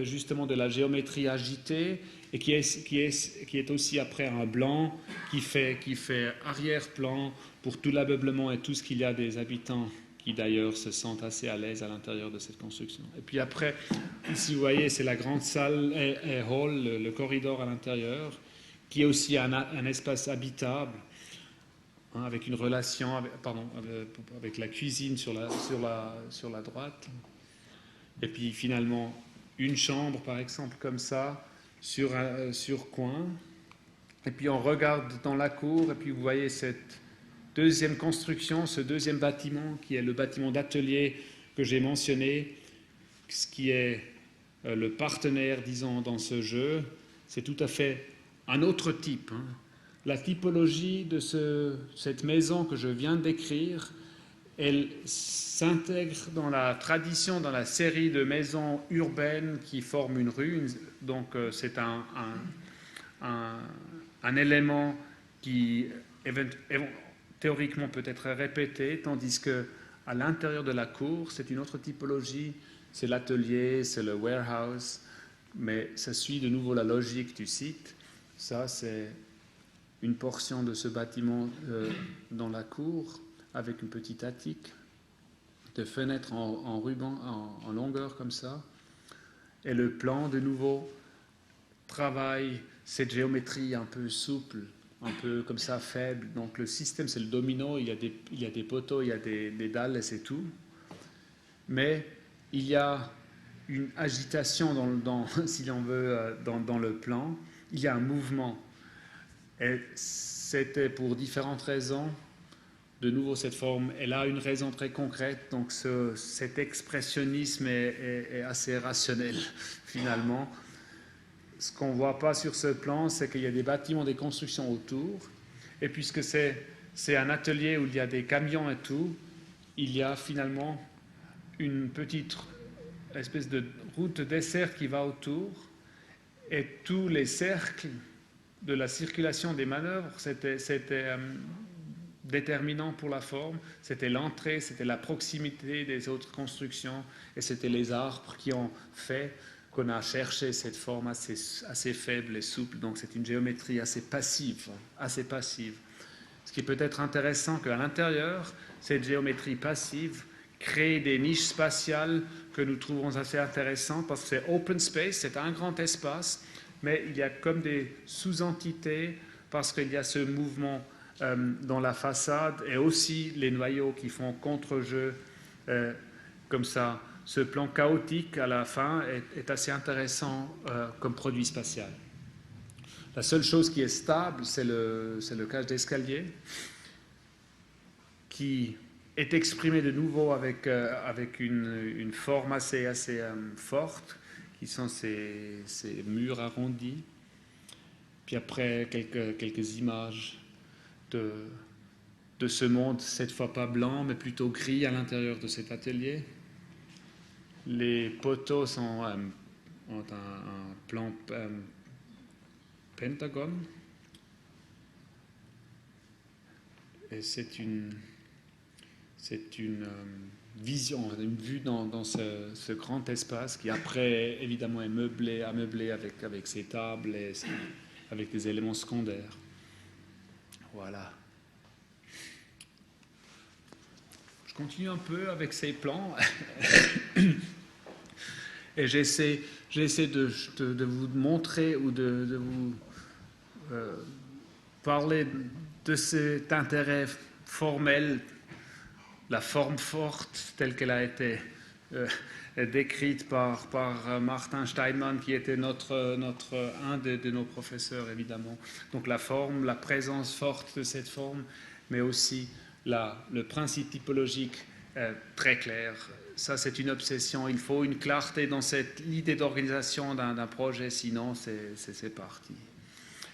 justement de la géométrie agitée et qui est aussi après un blanc qui fait arrière-plan pour tout l'ameublement et tout ce qu'il y a des habitants qui d'ailleurs se sentent assez à l'aise à l'intérieur de cette construction. Et puis après, ici vous voyez, c'est la grande salle et hall, le corridor à l'intérieur, qui est aussi un espace habitable, avec une relation avec la cuisine sur la droite. Et puis finalement, une chambre, par exemple, comme ça, sur coin. Et puis on regarde dans la cour, et puis vous voyez cette deuxième construction, ce deuxième bâtiment, qui est le bâtiment d'atelier que j'ai mentionné, ce qui est le partenaire, disons, dans ce jeu. C'est tout à fait un autre type, hein. La typologie de cette maison que je viens de décrire, elle s'intègre dans la tradition, dans la série de maisons urbaines qui forment une rue. Donc c'est un élément qui théoriquement peut être répété, tandis qu'à l'intérieur de la cour, c'est une autre typologie. C'est l'atelier, c'est le warehouse, mais ça suit de nouveau la logique du site. Ça, c'est une portion de ce bâtiment dans la cour, avec une petite attique, de fenêtres en ruban, en longueur comme ça. Et le plan, de nouveau, travaille cette géométrie un peu souple, un peu comme ça faible. Donc le système, c'est le domino, il y a des poteaux, il y a des dalles et c'est tout. Mais il y a une agitation, si l'on veut, dans le plan. Il y a un mouvement. Et c'était pour différentes raisons de nouveau, cette forme, elle a une raison très concrète, donc cet expressionnisme est assez rationnel, finalement. Ce qu'on ne voit pas sur ce plan, c'est qu'il y a des bâtiments, des constructions autour, et puisque c'est un atelier où il y a des camions et tout, il y a finalement une petite espèce de route de dessert qui va autour, et tous les cercles de la circulation des manœuvres, c'était déterminant pour la forme, c'était l'entrée, c'était la proximité des autres constructions, et c'était les arbres qui ont fait qu'on a cherché cette forme assez faible et souple. Donc c'est une géométrie assez passive, assez passive. Ce qui peut être intéressant qu'à l'intérieur, cette géométrie passive crée des niches spatiales que nous trouvons assez intéressantes parce que c'est open space, c'est un grand espace, mais il y a comme des sous-entités parce qu'il y a ce mouvement dans la façade et aussi les noyaux qui font contre-jeu comme ça. Ce plan chaotique à la fin est assez intéressant comme produit spatial. La seule chose qui est stable, c'est le cage d'escalier qui est exprimé de nouveau avec une forme assez forte, qui sont ces murs arrondis. Puis après, quelques images de ce monde, cette fois pas blanc, mais plutôt gris à l'intérieur de cet atelier. Les poteaux ont un plan pentagone. Et c'est une vision, une vue dans ce grand espace qui après évidemment est améublé avec ses tables et avec des éléments secondaires. Voilà. Je continue un peu avec ces plans et j'essaie de vous montrer ou de vous parler de cet intérêt formel, la forme forte telle qu'elle a été décrite par Martin Steinmann, qui était un de nos professeurs, évidemment. Donc la forme, la présence forte de cette forme, mais aussi le principe typologique très clair. Ça, c'est une obsession. Il faut une clarté dans l'idée d'organisation d'un projet, sinon c'est parti.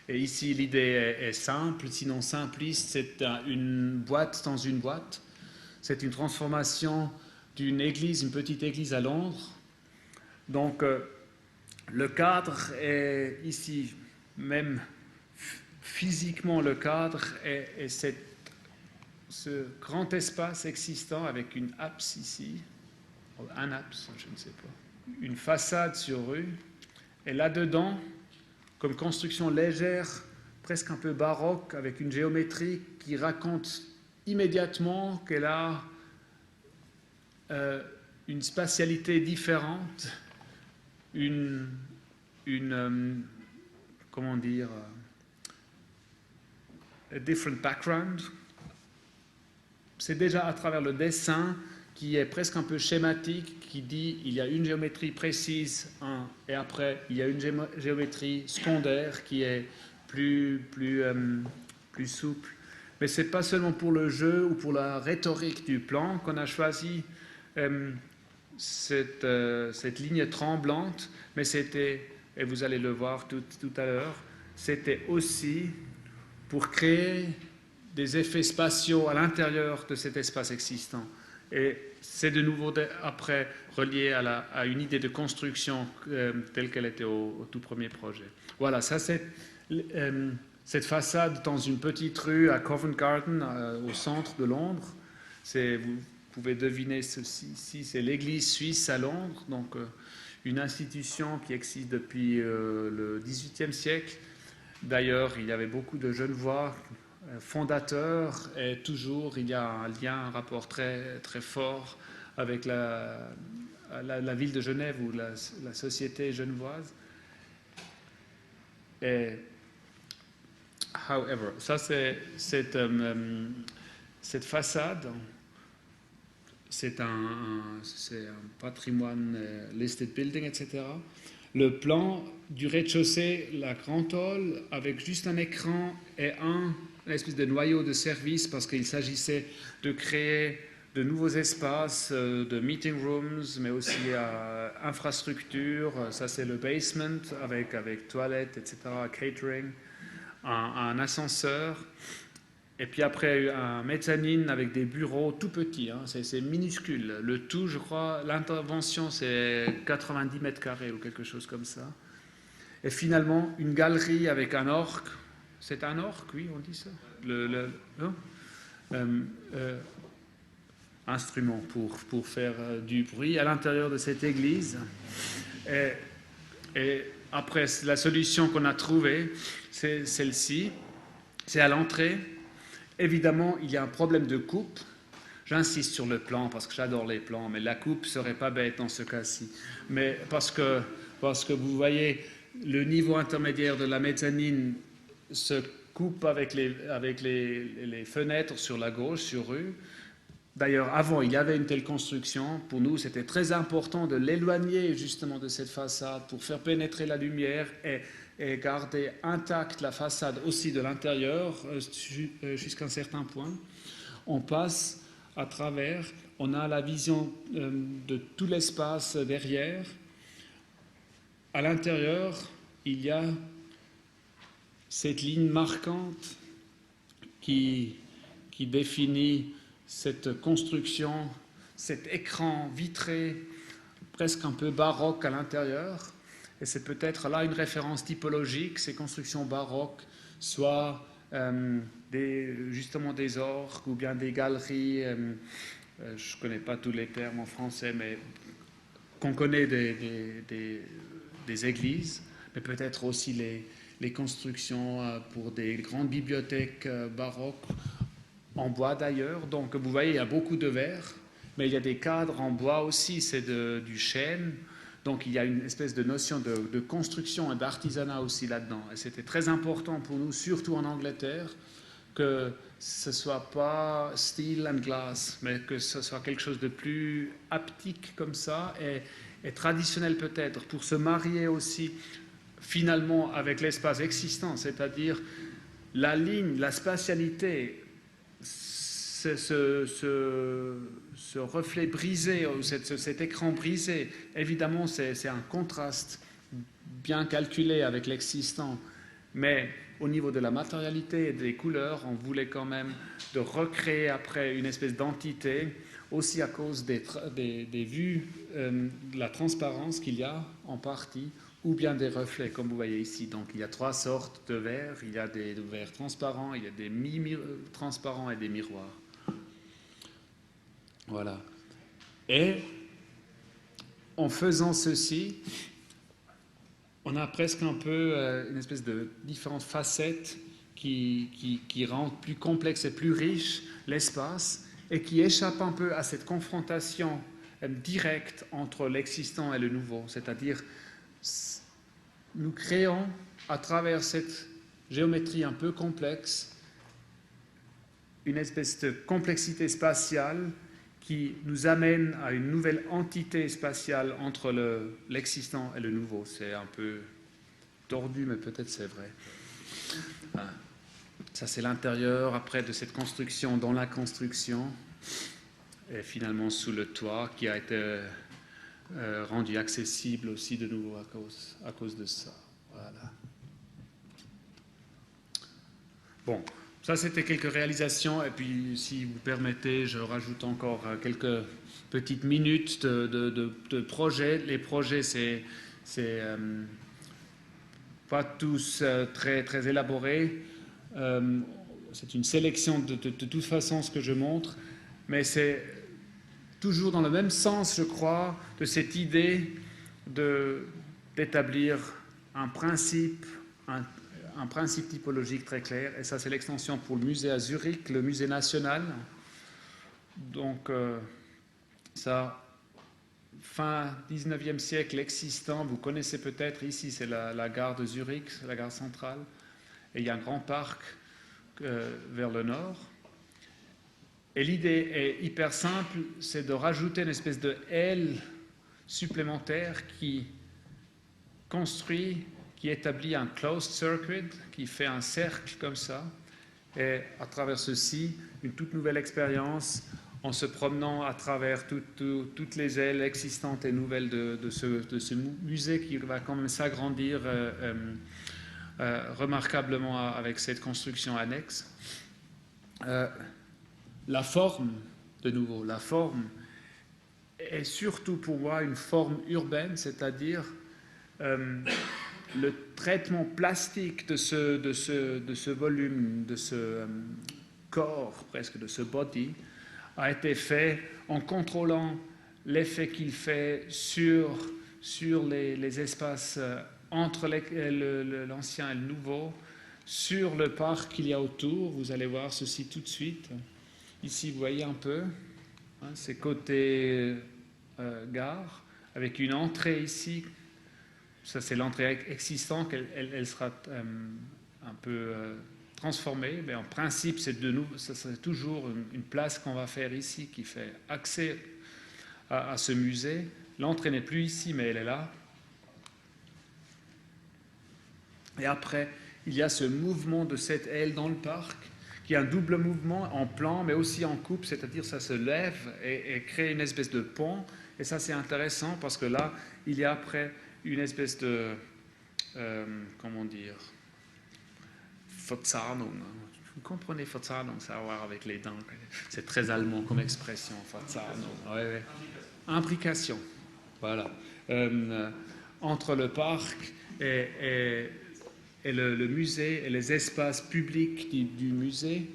Et ici, l'idée est simple, sinon simpliste. C'est une boîte dans une boîte. C'est une transformation d'une église, une petite église à Londres. Donc, le cadre est ici, même physiquement, le cadre est ce grand espace existant avec une apse ici, un apse, je ne sais pas, une façade sur rue, et là-dedans, comme construction légère, presque un peu baroque, avec une géométrie qui raconte immédiatement qu'elle a une spatialité différente, comment dire, a different background. C'est déjà à travers le dessin qui est presque un peu schématique, qui dit il y a une géométrie précise, et après il y a une géométrie secondaire qui est plus souple. Mais ce n'est pas seulement pour le jeu ou pour la rhétorique du plan qu'on a choisi cette ligne tremblante, mais c'était, et vous allez le voir tout à l'heure, c'était aussi pour créer des effets spatiaux à l'intérieur de cet espace existant. Et c'est de nouveau après relié à une idée de construction telle qu'elle était au tout premier projet. Voilà, ça c'est cette façade dans une petite rue à Covent Garden, au centre de Londres. Vous pouvez deviner ceci, ici, c'est l'église suisse à Londres, donc une institution qui existe depuis le XVIIIe siècle. D'ailleurs, il y avait beaucoup de Genevois fondateur, et toujours il y a un lien, un rapport très, très fort avec la ville de Genève ou la société genevoise. Et, however, ça c'est cette façade, c'est un patrimoine listed building, etc. Le plan du rez-de-chaussée, la grande hall, avec juste un écran et un une espèce de noyau de service parce qu'il s'agissait de créer de nouveaux espaces, de meeting rooms, mais aussi infrastructures. Ça, c'est le basement avec toilettes, etc., catering, un ascenseur. Et puis après, un mezzanine avec des bureaux tout petits, hein, c'est minuscule. Le tout, je crois, l'intervention, c'est 90 mètres carrés ou quelque chose comme ça. Et finalement, une galerie avec un orgue. C'est un orgue, oui, on dit ça. Non instrument pour faire du bruit à l'intérieur de cette église. Et après, la solution qu'on a trouvée, c'est celle-ci. C'est à l'entrée. Évidemment, il y a un problème de coupe. J'insiste sur le plan parce que j'adore les plans, mais la coupe ne serait pas bête dans ce cas-ci. Mais parce que vous voyez, le niveau intermédiaire de la mezzanine se coupe avec les fenêtres sur la gauche, sur rue. D'ailleurs, avant, il y avait une telle construction. Pour nous, c'était très important de l'éloigner justement de cette façade pour faire pénétrer la lumière et garder intacte la façade aussi de l'intérieur jusqu'à un certain point. On passe à travers, on a la vision de tout l'espace derrière. À l'intérieur, il y a cette ligne marquante qui définit cette construction, cet écran vitré, presque un peu baroque à l'intérieur. Et c'est peut-être là une référence typologique, ces constructions baroques, soit justement des orgues ou bien des galeries, je ne connais pas tous les termes en français, mais qu'on connaît des églises, mais peut-être aussi les constructions pour des grandes bibliothèques baroques, en bois d'ailleurs. Donc vous voyez, il y a beaucoup de verre, mais il y a des cadres en bois aussi, c'est du chêne. Donc il y a une espèce de notion de construction et d'artisanat aussi là-dedans. Et c'était très important pour nous, surtout en Angleterre, que ce ne soit pas steel and glass, mais que ce soit quelque chose de plus haptique comme ça et traditionnel peut-être, pour se marier aussi finalement avec l'espace existant, c'est-à-dire la ligne, la spatialité, ce reflet brisé, cet écran brisé, évidemment, c'est un contraste bien calculé avec l'existant. Mais au niveau de la matérialité et des couleurs, on voulait quand même de recréer après une espèce d'entité, aussi à cause des vues, de la transparence qu'il y a en partie, ou bien des reflets, comme vous voyez ici. Donc il y a 3 sortes de verres. Il y a des verres transparents, il y a des mi-transparents et des miroirs. Voilà. Et en faisant ceci, on a presque un peu une espèce de différentes facettes qui rendent plus complexe et plus riche l'espace et qui échappent un peu à cette confrontation directe entre l'existant et le nouveau. C'est-à-dire, nous créons à travers cette géométrie un peu complexe une espèce de complexité spatiale qui nous amène à une nouvelle entité spatiale entre l'existant et le nouveau. C'est un peu tordu, mais peut-être c'est vrai. Ça, c'est l'intérieur, après, de cette construction dans la construction, et finalement sous le toit, qui a été rendu accessible aussi de nouveau à cause de ça. Voilà. Bon. Ça, c'était quelques réalisations, et puis, si vous permettez, je rajoute encore quelques petites minutes de projets. Les projets, c'est pas tous très, très élaborés. C'est une sélection de toute façon, ce que je montre, mais c'est toujours dans le même sens, je crois, de cette idée d'établir un principe typologique très clair, et ça c'est l'extension pour le musée à Zurich, le musée national. Donc ça, fin 19e siècle existant, vous connaissez peut-être, ici c'est la gare de Zurich, c'est la gare centrale, et il y a un grand parc vers le nord. Et l'idée est hyper simple, c'est de rajouter une espèce de aile supplémentaire qui établit un closed circuit, qui fait un cercle comme ça, Et à travers ceci, une toute nouvelle expérience en se promenant à travers toutes les ailes existantes et nouvelles de ce musée qui va quand même s'agrandir remarquablement avec cette construction annexe. La forme, de nouveau, la forme est surtout pour moi une forme urbaine, c'est-à-dire le traitement plastique de ce volume, de ce corps, presque de ce body, a été fait en contrôlant l'effet qu'il fait sur les espaces entre l'ancien et le nouveau, sur le parc qu'il y a autour. Vous allez voir ceci tout de suite. Ici, vous voyez un peu, hein, c'est côté gare, avec une entrée ici. Ça, c'est l'entrée existante. Elle sera un peu transformée, mais en principe, ça serait toujours une place qu'on va faire ici qui fait accès à ce musée. L'entrée n'est plus ici, mais elle est là. Et après, il y a ce mouvement de cette aile dans le parc, qui est un double mouvement en plan, mais aussi en coupe, c'est-à-dire ça se lève et crée une espèce de pont. Et ça, c'est intéressant parce que là, il y a après une espèce de, comment dire, Verzahnung. Vous comprenez Verzahnung, ça a à voir avec les dents. C'est très allemand comme expression, Verzahnung. Ouais, ouais. Imbrication, voilà. Entre le parc et le musée et les espaces publics du musée.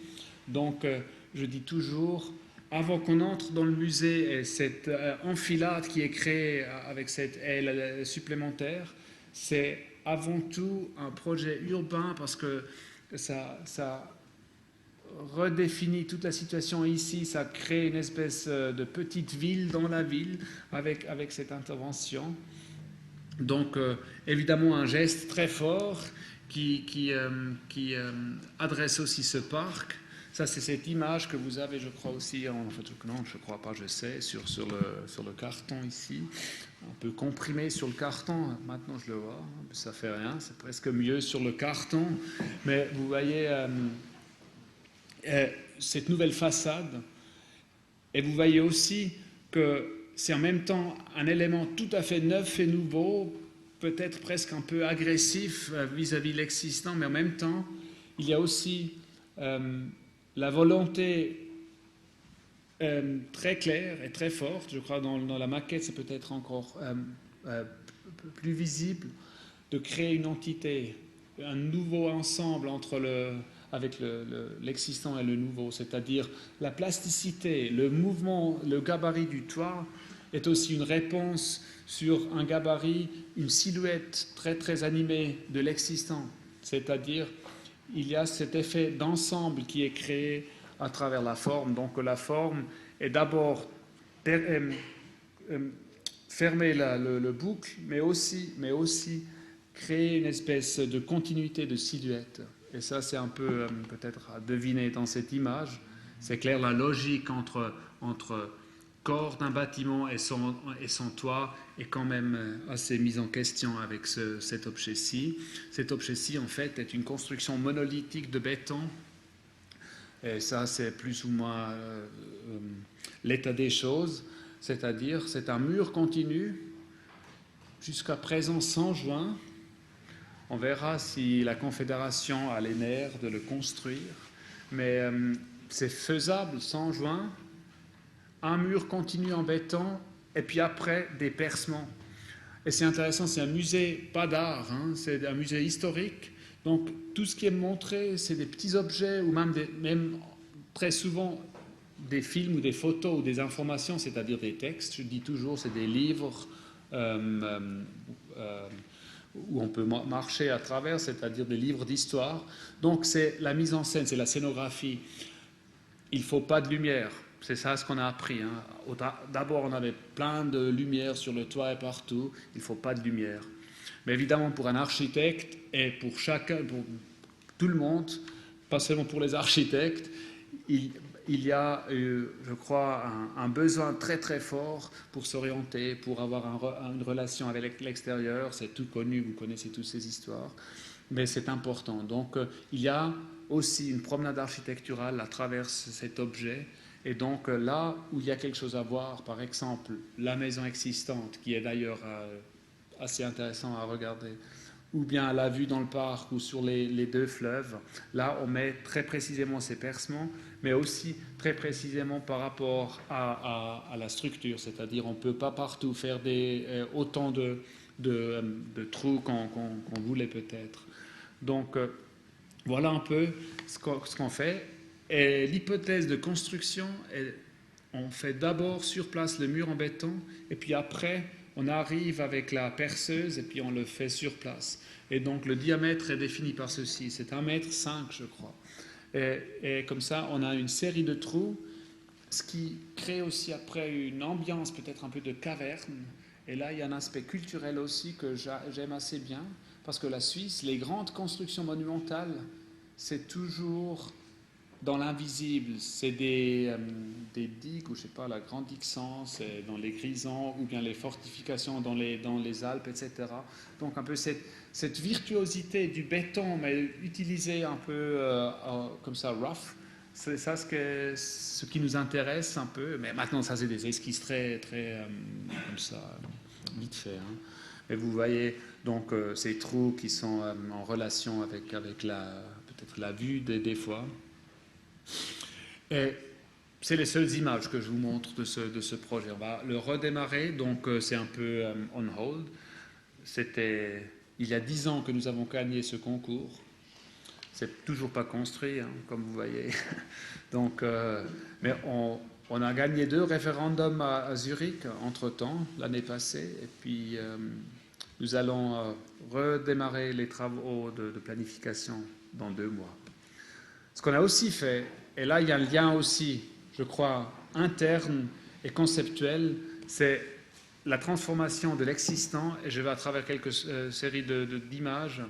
Donc, je dis toujours, avant qu'on entre dans le musée et cette enfilade qui est créée avec cette aile supplémentaire, c'est avant tout un projet urbain parce que ça redéfinit toute la situation ici, ça crée une espèce de petite ville dans la ville avec cette intervention. Donc, évidemment, un geste très fort qui adresse aussi ce parc. Ça, c'est cette image que vous avez, je crois, aussi, en fait, non, je ne crois pas, je sais, sur le carton ici, un peu comprimé sur le carton. Maintenant, je le vois, ça ne fait rien, c'est presque mieux sur le carton. Mais vous voyez cette nouvelle façade, et vous voyez aussi que c'est en même temps un élément tout à fait neuf et nouveau, peut-être presque un peu agressif vis-à-vis de l'existant, mais en même temps, il y a aussi la volonté très claire et très forte, je crois dans la maquette c'est peut-être encore plus visible, de créer une entité, un nouveau ensemble avec l'existant et le nouveau, c'est-à-dire la plasticité, le mouvement, le gabarit du toit est aussi une réponse sur un gabarit, une silhouette très très animée de l'existant, c'est-à-dire il y a cet effet d'ensemble qui est créé à travers la forme. Donc la forme est d'abord fermer le boucle, mais aussi créer une espèce de continuité de silhouette. Et ça, c'est un peu peut-être à deviner dans cette image. C'est clair, la logique entre corps d'un bâtiment et son toit est quand même assez mise en question avec cet objet-ci. Cet objet-ci, en fait, est une construction monolithique de béton. Et ça, c'est plus ou moins l'état des choses. C'est-à-dire, c'est un mur continu, jusqu'à présent sans joint. On verra si la Confédération a les nerfs de le construire. Mais c'est faisable sans joint. Un mur continu en béton, et puis après, des percements. Et c'est intéressant, c'est un musée, pas d'art, hein, c'est un musée historique. Donc, tout ce qui est montré, c'est des petits objets, ou même très souvent des films ou des photos ou des informations, c'est-à-dire des textes. Je dis toujours, c'est des livres où on peut marcher à travers, c'est-à-dire des livres d'histoire. Donc, c'est la mise en scène, c'est la scénographie. Il ne faut pas de lumière. C'est ça ce qu'on a appris. Hein. D'abord, on avait plein de lumière sur le toit et partout. Il ne faut pas de lumière. Mais évidemment, pour un architecte et pour chacun, pour tout le monde, pas seulement pour les architectes, il y a, je crois, un besoin très très fort pour s'orienter, pour avoir une relation avec l'extérieur. C'est tout connu, vous connaissez toutes ces histoires. mais c'est important. Donc, il y a aussi une promenade architecturale à travers cet objet. Et donc, là où il y a quelque chose à voir, par exemple, la maison existante, qui est d'ailleurs assez intéressant à regarder, ou bien la vue dans le parc ou sur les deux fleuves, là, on met très précisément ces percements, mais aussi très précisément par rapport à la structure. C'est-à-dire, on ne peut pas partout faire autant de trous qu'on voulait peut-être. Donc, voilà un peu ce qu'on fait. Et l'hypothèse de construction, on fait d'abord sur place le mur en béton, et puis après, on arrive avec la perceuse, et puis on le fait sur place. Et donc, le diamètre est défini par ceci. C'est 1,5 m, je crois. Et comme ça, on a une série de trous, ce qui crée aussi après une ambiance peut-être un peu de caverne. Et là, il y a un aspect culturel aussi que j'aime assez bien, parce que la Suisse, les grandes constructions monumentales, c'est toujours dans l'invisible. C'est des digues, ou je sais pas, la Grande Ixence, dans les Grisons, ou bien les fortifications dans les Alpes, etc. Donc un peu cette virtuosité du béton, mais utilisée un peu comme ça, rough, c'est ça ce qui nous intéresse un peu. Mais maintenant, ça, c'est des esquisses très, très comme ça, vite fait. Hein. Mais vous voyez donc ces trous qui sont en relation avec peut-être la vue des fois. Et c'est les seules images que je vous montre de ce projet. On va le redémarrer, donc c'est un peu on hold. C'était il y a 10 ans que nous avons gagné ce concours. C'est toujours pas construit, hein, comme vous voyez. Donc, mais on a gagné 2 référendums à Zurich entre-temps, l'année passée, et puis nous allons redémarrer les travaux de planification dans 2 mois. Ce qu'on a aussi fait, et là il y a un lien aussi, je crois, interne et conceptuel, c'est la transformation de l'existant, et je vais à travers quelques séries d'images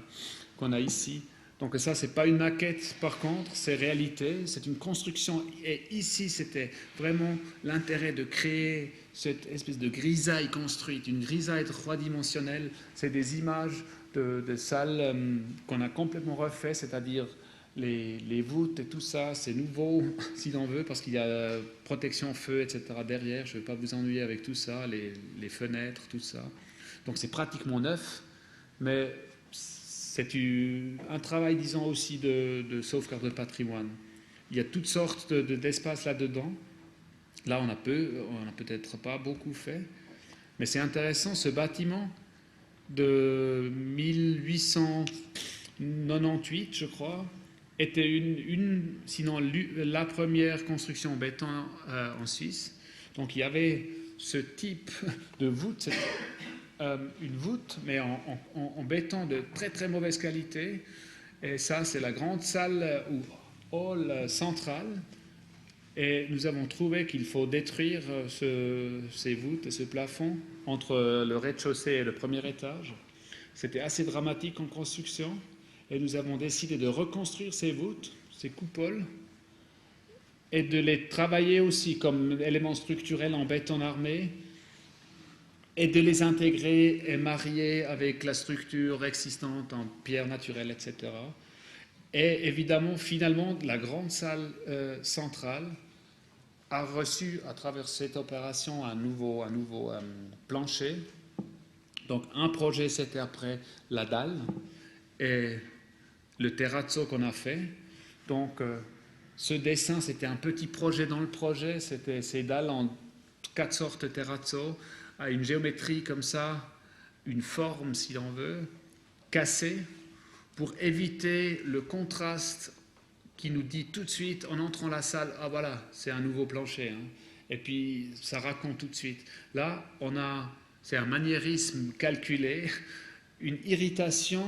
qu'on a ici. Donc ça, c'est pas une maquette par contre, c'est réalité, c'est une construction. Et ici, c'était vraiment l'intérêt de créer cette espèce de grisaille construite, une grisaille 3-dimensionnelle. C'est des images de salles qu'on a complètement refait, c'est-à-dire les voûtes et tout ça, c'est nouveau, si l'on veut, parce qu'il y a protection feu, etc. derrière. Je ne vais pas vous ennuyer avec tout ça, les fenêtres, tout ça. Donc c'est pratiquement neuf, mais c'est un travail, disons, aussi de sauvegarde de patrimoine. Il y a toutes sortes d'espaces là-dedans. Là, on n'a peut-être pas beaucoup fait, mais c'est intéressant, ce bâtiment de 1898, je crois, était sinon la première construction en béton en Suisse. Donc il y avait ce type de voûte, une voûte, mais en béton de très très mauvaise qualité. Et ça, c'est la grande salle ou hall centrale. Et nous avons trouvé qu'il faut détruire ces voûtes et ce plafond entre le rez-de-chaussée et le premier étage. C'était assez dramatique en construction. Et nous avons décidé de reconstruire ces voûtes, ces coupoles, et de les travailler aussi comme éléments structurels en béton armé, et de les intégrer et marier avec la structure existante en pierre naturelle, etc. Et évidemment, finalement, la grande salle centrale a reçu à travers cette opération un nouveau plancher. Donc un projet, c'était après la dalle et le terrazzo qu'on a fait. Donc ce dessin, c'était un petit projet dans le projet. C'était ces dalles en 4 sortes de terrazzo, à une géométrie comme ça, une forme si l'on veut, cassée, pour éviter le contraste qui nous dit tout de suite, en entrant dans la salle, ah voilà, c'est un nouveau plancher. Hein. Et puis, ça raconte tout de suite. Là, c'est un maniérisme calculé, une irritation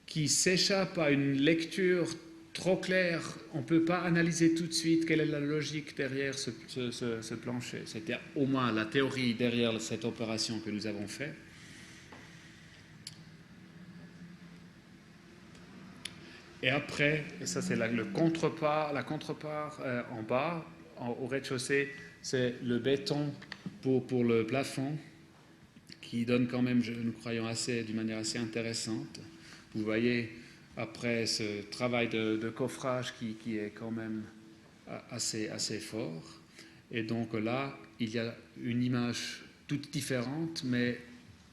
qui s'échappe à une lecture trop claire. On ne peut pas analyser tout de suite quelle est la logique derrière ce plancher. C'était au moins la théorie derrière cette opération que nous avons faite. Et après, et ça c'est la contrepart en bas, au rez-de-chaussée, c'est le béton pour le plafond, qui donne quand même, nous croyons, d'une manière assez intéressante. Vous voyez après ce travail de coffrage qui est quand même assez fort. Et donc là, il y a une image toute différente, mais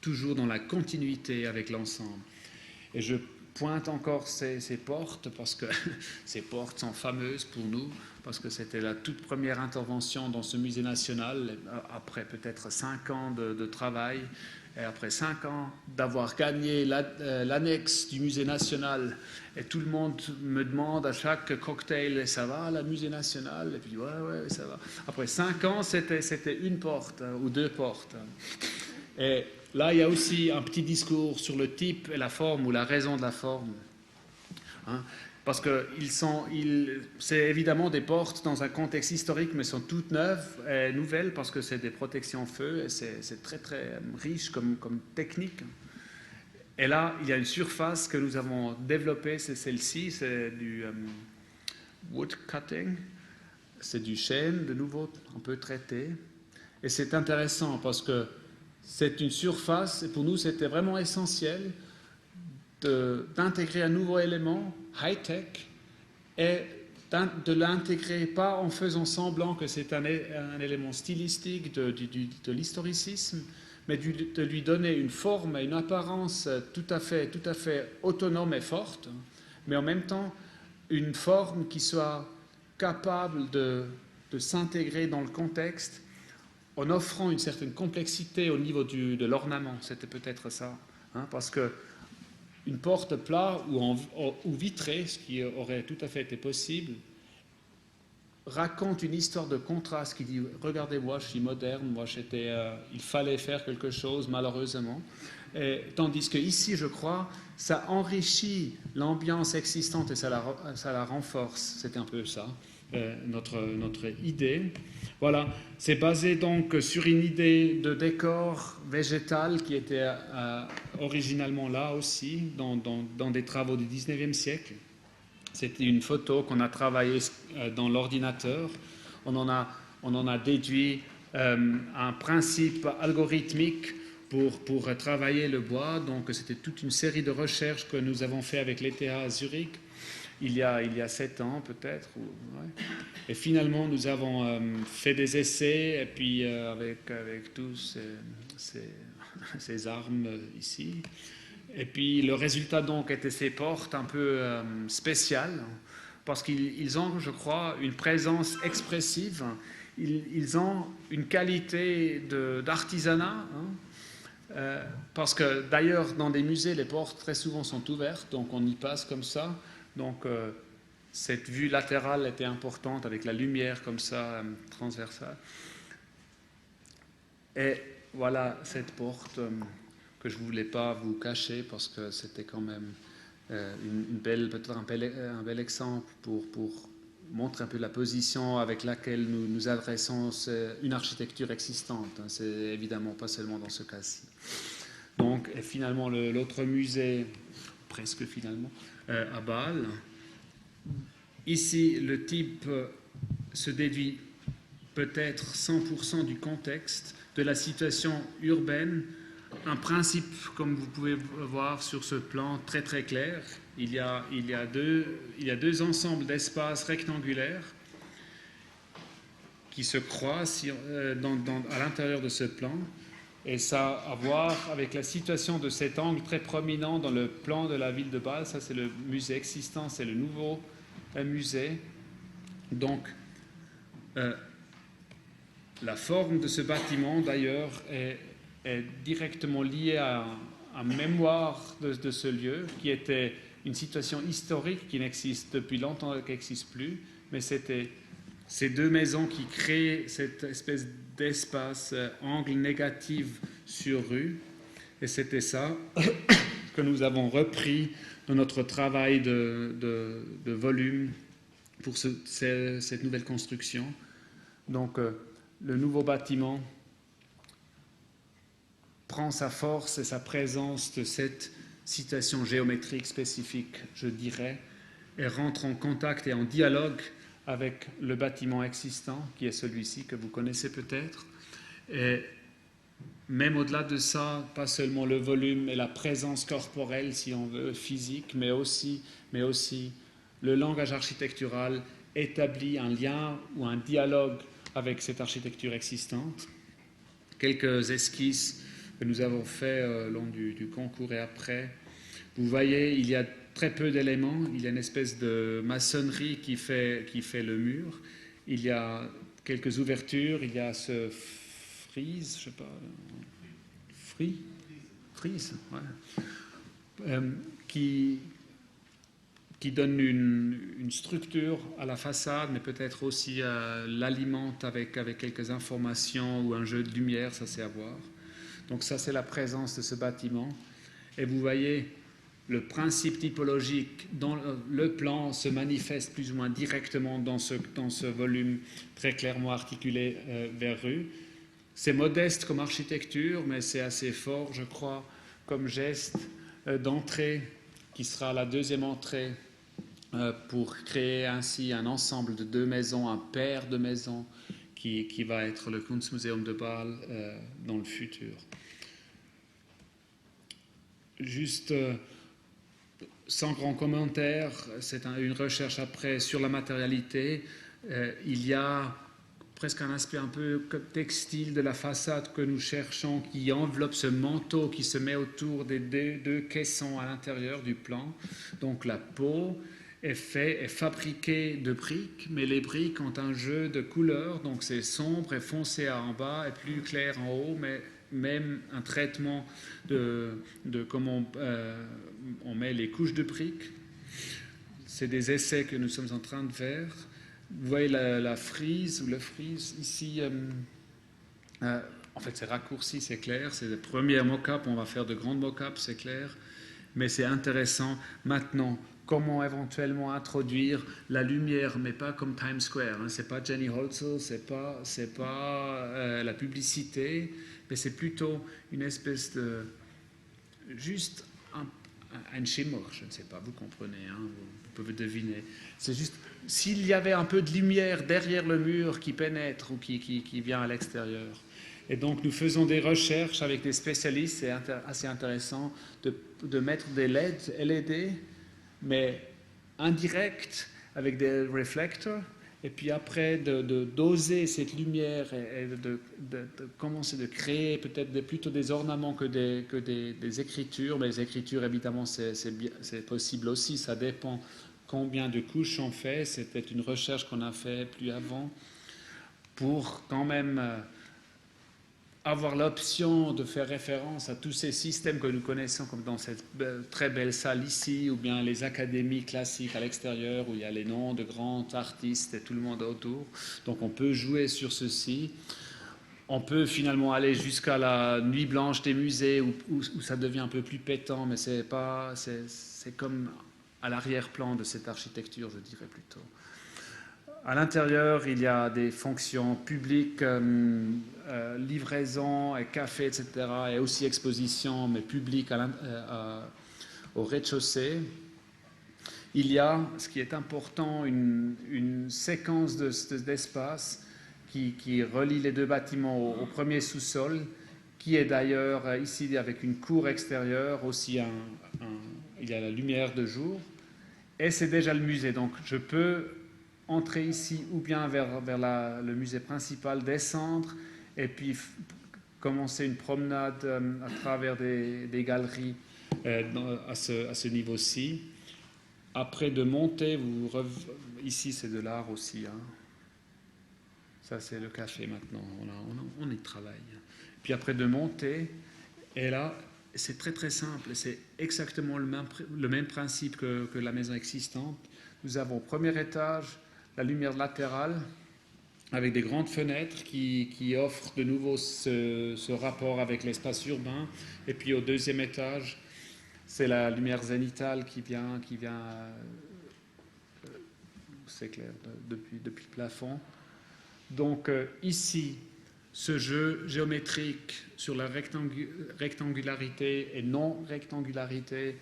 toujours dans la continuité avec l'ensemble. Et je pointe encore ces portes, parce que ces portes sont fameuses pour nous, parce que c'était la toute première intervention dans ce musée national, après peut-être 5 ans de travail, et après 5 ans d'avoir gagné l'annexe du musée national. Et tout le monde me demande à chaque cocktail, ça va, la musée national? Et puis, ouais, ça va. Après 5 ans, c'était une porte, ou 2 portes. Et là, il y a aussi un petit discours sur le type et la forme, ou la raison de la forme. Hein, parce que c'est évidemment des portes dans un contexte historique, mais sont toutes neuves et nouvelles, parce que c'est des protections feu, et c'est très très riche comme technique. Et là, il y a une surface que nous avons développée, c'est celle-ci, c'est du wood cutting, c'est du chêne, de nouveau un peu traité. Et c'est intéressant parce que c'est une surface, et pour nous c'était vraiment essentiel d'intégrer un nouveau élément, high-tech, et de l'intégrer pas en faisant semblant que c'est un élément stylistique de l'historicisme, mais de lui donner une forme et une apparence tout à fait autonome et forte, mais en même temps une forme qui soit capable de s'intégrer dans le contexte en offrant une certaine complexité au niveau de l'ornement. C'était peut-être ça, hein, parce que une porte plate ou vitrée, ce qui aurait tout à fait été possible, raconte une histoire de contraste qui dit « Regardez, moi, je suis moderne, moi, il fallait faire quelque chose, malheureusement. » Tandis que ici, je crois, ça enrichit l'ambiance existante et ça la renforce. C'est un peu ça, notre idée. Voilà, c'est basé donc sur une idée de décor végétal qui était originalement là aussi, dans des travaux du 19e siècle. C'était une photo qu'on a travaillée dans l'ordinateur. On en a déduit un principe algorithmique pour travailler le bois. Donc c'était toute une série de recherches que nous avons fait avec l'ETH à Zurich il y a 7 ans peut-être. Ouais. Et finalement, nous avons fait des essais, et puis avec tous ces armes ici. Et puis le résultat donc était ces portes un peu spéciales, parce qu'ils ont, je crois, une présence expressive, ils ont une qualité d'artisanat, hein, parce que d'ailleurs dans des musées, les portes très souvent sont ouvertes, donc on y passe comme ça. Donc cette vue latérale était importante avec la lumière comme ça, transversale. Et voilà cette porte que je ne voulais pas vous cacher parce que c'était quand même peut-être un bel exemple pour montrer un peu la position avec laquelle nous adressons une architecture existante. C'est évidemment pas seulement dans ce cas-ci. Donc, et finalement, l'autre musée, presque finalement, à Bâle. Ici, le type se déduit peut-être 100% du contexte, de la situation urbaine. Un principe, comme vous pouvez voir sur ce plan, très très clair. Il y a deux ensembles d'espaces rectangulaires qui se croisent à l'intérieur de ce plan. Et ça a à voir avec la situation de cet angle très prominent dans le plan de la ville de Bâle. Ça, c'est le musée existant, c'est le nouveau musée. Donc, la forme de ce bâtiment, d'ailleurs, est directement liée à mémoire de ce lieu, qui était une situation historique qui n'existe depuis longtemps, qui n'existe plus, mais c'était ces deux maisons qui créent cette espèce d'espace angle négatif sur rue, et c'était ça que nous avons repris dans notre travail de volume pour cette nouvelle construction. Donc le nouveau bâtiment prend sa force et sa présence de cette situation géométrique spécifique, je dirais, et rentre en contact et en dialogue avec le bâtiment existant, qui est celui-ci que vous connaissez peut-être. Et même au-delà de ça, pas seulement le volume et la présence corporelle, si on veut, physique, mais aussi le langage architectural établit un lien ou un dialogue avec cette architecture existante. Quelques esquisses que nous avons fait lors du concours et après. Vous voyez, il y a très peu d'éléments. Il y a une espèce de maçonnerie qui fait le mur. Il y a quelques ouvertures. Il y a ce frise, je sais pas, frise, ouais, qui donne une structure à la façade, mais peut-être aussi l'alimente avec quelques informations ou un jeu de lumière, ça c'est à voir. Donc ça c'est la présence de ce bâtiment. Et vous voyez, le principe typologique dans le plan se manifeste plus ou moins directement dans ce volume très clairement articulé vers rue. C'est modeste comme architecture, mais c'est assez fort, je crois, comme geste d'entrée, qui sera la deuxième entrée pour créer ainsi un ensemble de 2 maisons, un paire de maisons qui va être le Kunstmuseum de Bâle dans le futur. Juste sans grand commentaire, c'est une recherche après sur la matérialité. Il y a presque un aspect un peu textile de la façade que nous cherchons, qui enveloppe ce manteau qui se met autour des deux caissons à l'intérieur du plan. Donc la peau est fabriquée de briques, mais les briques ont un jeu de couleurs, donc c'est sombre et foncé en bas et plus clair en haut, mais même un traitement de comment on met les couches de briques. C'est des essais que nous sommes en train de faire. Vous voyez la frise ou le frise ici. En fait, c'est raccourci, c'est clair. C'est le premier mock-up. On va faire de grandes mock-ups, c'est clair. Mais c'est intéressant. Maintenant, comment éventuellement introduire la lumière, mais pas comme Times Square. Hein. C'est pas Jenny Holzer, c'est pas la publicité, mais c'est plutôt une espèce de juste un shimmer, je ne sais pas, vous comprenez, hein, vous pouvez deviner. C'est juste, s'il y avait un peu de lumière derrière le mur qui pénètre ou qui vient à l'extérieur. Et donc nous faisons des recherches avec des spécialistes, c'est assez intéressant de mettre des LED, mais indirects, avec des réflecteurs, et puis après de doser cette lumière et de commencer de créer peut-être plutôt des ornements que des écritures. Mais les écritures, évidemment, c'est possible aussi, ça dépend combien de couches on fait. C'était une recherche qu'on a fait plus avant pour quand même avoir l'option de faire référence à tous ces systèmes que nous connaissons, comme dans cette très belle salle ici, ou bien les académies classiques à l'extérieur, où il y a les noms de grands artistes et tout le monde autour. Donc on peut jouer sur ceci. On peut finalement aller jusqu'à la nuit blanche des musées, où ça devient un peu plus pétant, mais c'est comme à l'arrière-plan de cette architecture, je dirais plutôt. À l'intérieur, il y a des fonctions publiques, livraison et café, etc., et aussi exposition, mais publique au rez-de-chaussée. Il y a, ce qui est important, une séquence d'espace qui relie les deux bâtiments au premier sous-sol, qui est d'ailleurs ici avec une cour extérieure, aussi il y a la lumière de jour, et c'est déjà le musée. Donc je peux entrer ici ou bien vers le musée principal, descendre et puis commencer une promenade à travers des galeries à ce niveau-ci. Après de monter, ici c'est de l'art aussi. Hein. Ça c'est le café maintenant, on y travaille. Puis après de monter, et là c'est très très simple, c'est exactement le même principe que la maison existante. Nous avons au premier étage la lumière latérale avec des grandes fenêtres qui offrent de nouveau ce rapport avec l'espace urbain. Et puis au deuxième étage, c'est la lumière zénithale qui vient c'est clair, depuis le plafond. Donc ici, ce jeu géométrique sur la rectangularité et non-rectangularité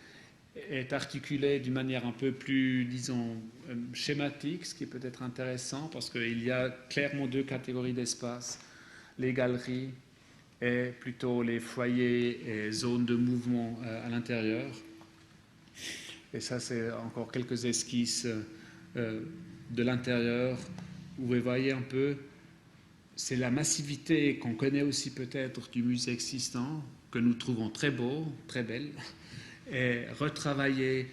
est articulé d'une manière un peu plus, disons, schématique, ce qui est peut-être intéressant parce qu'il y a clairement deux catégories d'espace, les galeries et plutôt les foyers et zones de mouvement à l'intérieur. Et ça, c'est encore quelques esquisses de l'intérieur, où vous voyez un peu, c'est la massivité qu'on connaît aussi peut-être du musée existant, que nous trouvons très beau, très belle, et retravailler,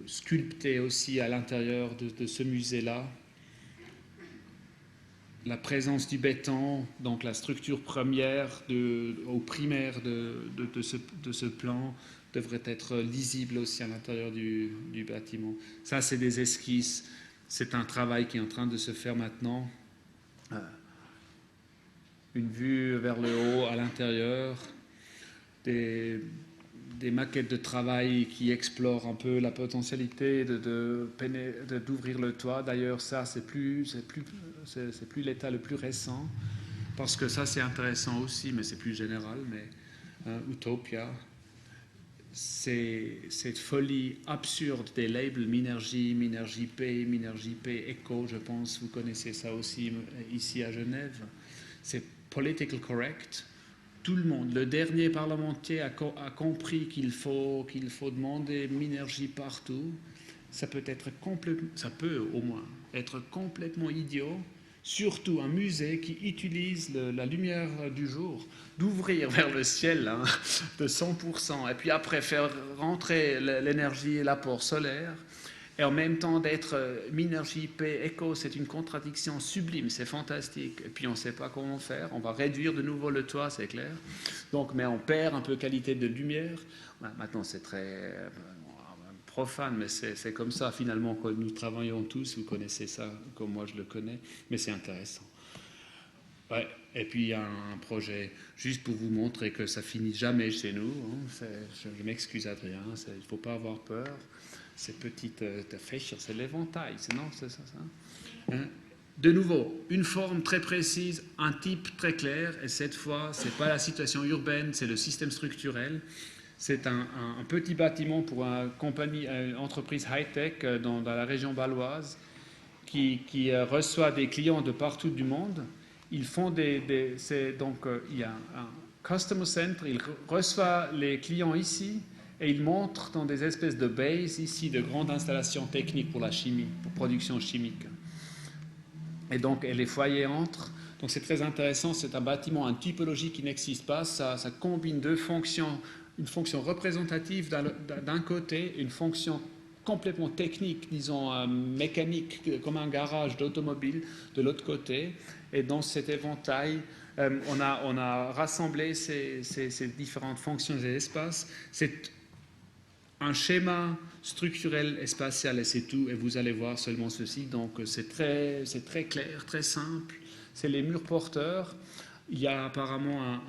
sculpter aussi à l'intérieur de ce musée-là. La présence du béton, donc la structure première au primaire de ce plan, devrait être lisible aussi à l'intérieur du bâtiment. Ça, c'est des esquisses. C'est un travail qui est en train de se faire maintenant. Une vue vers le haut à l'intérieur, des maquettes de travail qui explorent un peu la potentialité d'ouvrir le toit. D'ailleurs, ça, c'est plus l'état le plus récent, parce que ça, c'est intéressant aussi, mais c'est plus général. Mais Utopia, c'est cette folie absurde des labels Minergie, Minergie P, Minergie P Eco, je pense, vous connaissez ça aussi ici à Genève. C'est political correct. Tout le monde, le dernier parlementaire a compris qu'il faut demander Minergie partout. Ça peut au moins être complètement idiot, surtout un musée qui utilise la lumière du jour, d'ouvrir vers le ciel de 100%, et puis après faire rentrer l'énergie et l'apport solaire, et en même temps d'être Minergie P Eco, c'est une contradiction sublime, c'est fantastique. Et puis on ne sait pas comment faire, on va réduire de nouveau le toit, c'est clair. Donc, mais on perd un peu qualité de lumière. Maintenant, c'est très profane, mais c'est comme ça finalement que nous travaillons tous. Vous connaissez ça comme moi je le connais, mais c'est intéressant. Ouais. Et puis il y a un projet, juste pour vous montrer que ça finit jamais chez nous. Je m'excuse Adrien, il ne faut pas avoir peur. Ces petites fêches, c'est l'éventail, non, c'est ça. Hein? De nouveau, une forme très précise, un type très clair, et cette fois, ce n'est pas la situation urbaine, c'est le système structurel. C'est un petit bâtiment pour une entreprise high-tech dans la région bâloise qui reçoit des clients de partout du monde. Ils font donc il y a un customer center, il reçoit les clients ici, et il montre dans des espèces de bays ici de grandes installations techniques pour la chimie, pour production chimique. Et donc, et les foyers entrent. Donc c'est très intéressant, c'est un bâtiment, une typologie qui n'existe pas. Ça combine deux fonctions, une fonction représentative d'un côté, une fonction complètement technique, disons mécanique, comme un garage d'automobile de l'autre côté. Et dans cet éventail, on a rassemblé ces différentes fonctions et espaces. C'est un schéma structurel et spatial, et c'est tout, et vous allez voir seulement ceci. Donc c'est très clair, très simple. C'est les murs porteurs. Il y a apparemment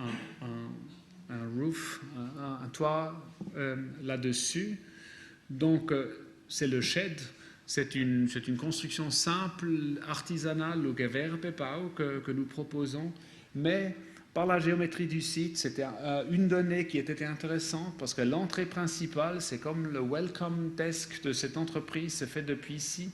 un roof, un toit là-dessus. Donc c'est le shed. C'est une construction simple, artisanale, au Gewerbebau que nous proposons, mais par la géométrie du site, c'était une donnée qui était intéressante parce que l'entrée principale, c'est comme le welcome desk de cette entreprise, c'est fait depuis ici,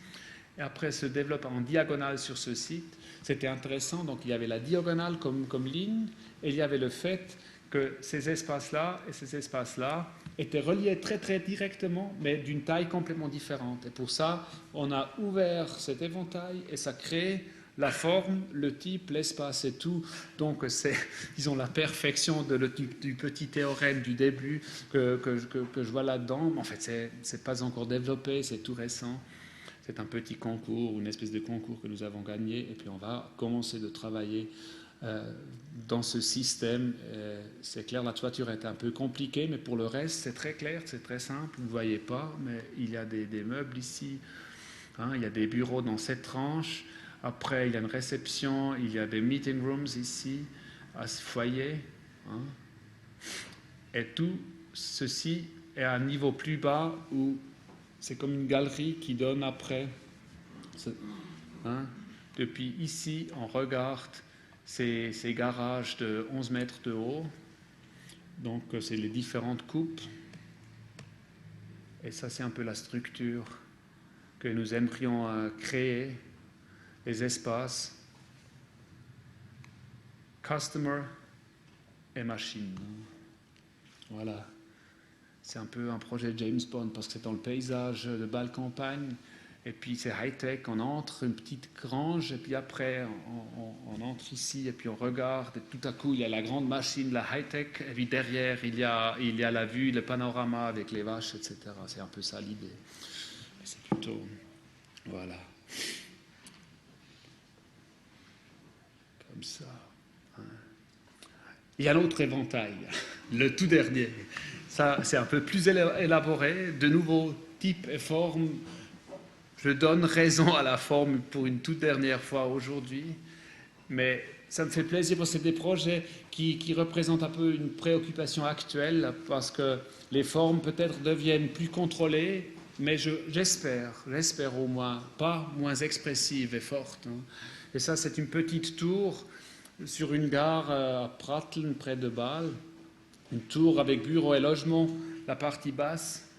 et après se développe en diagonale sur ce site. C'était intéressant, donc il y avait la diagonale comme ligne, et il y avait le fait que ces espaces-là et ces espaces-là étaient reliés très très directement, mais d'une taille complètement différente. Et pour ça, on a ouvert cet éventail et ça crée la forme, le type, l'espace et tout. Donc c'est, disons, la perfection du petit théorème du début que je vois là-dedans. En fait, c'est pas encore développé, c'est tout récent. C'est un petit concours, une espèce de concours que nous avons gagné, et puis on va commencer de travailler dans ce système. C'est clair, la toiture est un peu compliquée, mais pour le reste, c'est très clair, c'est très simple. Vous ne voyez pas, mais il y a des meubles ici. Il y a des bureaux dans cette tranche. Après, il y a une réception, il y a des meeting rooms ici, à ce foyer. Et tout ceci est à un niveau plus bas où c'est comme une galerie qui donne après. Depuis ici, on regarde ces garages de 11 mètres de haut. Donc, c'est les différentes coupes. Et ça, c'est un peu la structure que nous aimerions créer, les espaces. Customer et machine. Voilà. C'est un peu un projet James Bond parce que c'est dans le paysage de belle campagne. Et puis c'est high-tech, on entre, une petite grange, et puis après on entre ici, et puis on regarde, et tout à coup il y a la grande machine, la high-tech, et puis derrière il y a la vue, le panorama avec les vaches, etc. C'est un peu ça l'idée. C'est plutôt... Voilà. Comme ça. Il y a l'autre éventail, le tout dernier. Ça, c'est un peu plus élaboré, de nouveaux types et formes. Je donne raison à la forme pour une toute dernière fois aujourd'hui, mais ça me fait plaisir parce que c'est des projets qui représentent un peu une préoccupation actuelle, parce que les formes peut-être deviennent plus contrôlées, mais j'espère au moins, pas moins expressives et fortes. Et ça, c'est une petite tour sur une gare à Pratteln, près de Bâle, une tour avec bureaux et logements. La partie basse,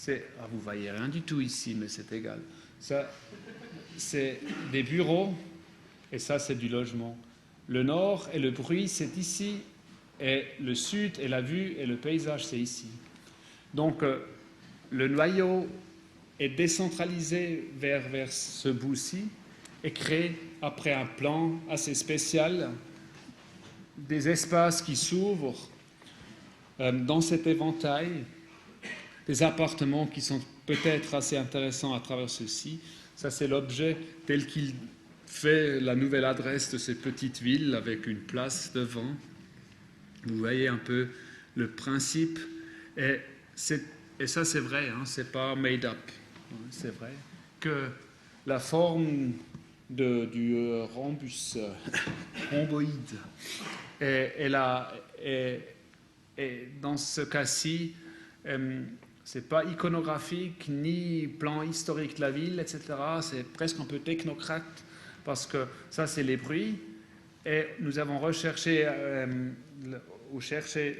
vous voyez rien du tout ici, mais c'est égal. Ça, c'est des bureaux, et ça, c'est du logement. Le nord et le bruit, c'est ici, et le sud et la vue et le paysage, c'est ici. Donc, le noyau est décentralisé vers ce bout-ci et crée, après un plan assez spécial, des espaces qui s'ouvrent dans cet éventail, des appartements qui sont peut-être assez intéressants à travers ceci. Ça, c'est l'objet tel qu'il fait la nouvelle adresse de ces petites villes avec une place devant. Vous voyez un peu le principe. Et ça, c'est vrai, c'est pas made up. C'est vrai que la forme du rhombus rhomboïde est dans ce cas-ci, c'est pas iconographique ni plan historique de la ville, etc. C'est presque un peu technocrate parce que ça, c'est les bruits. Et nous avons recherché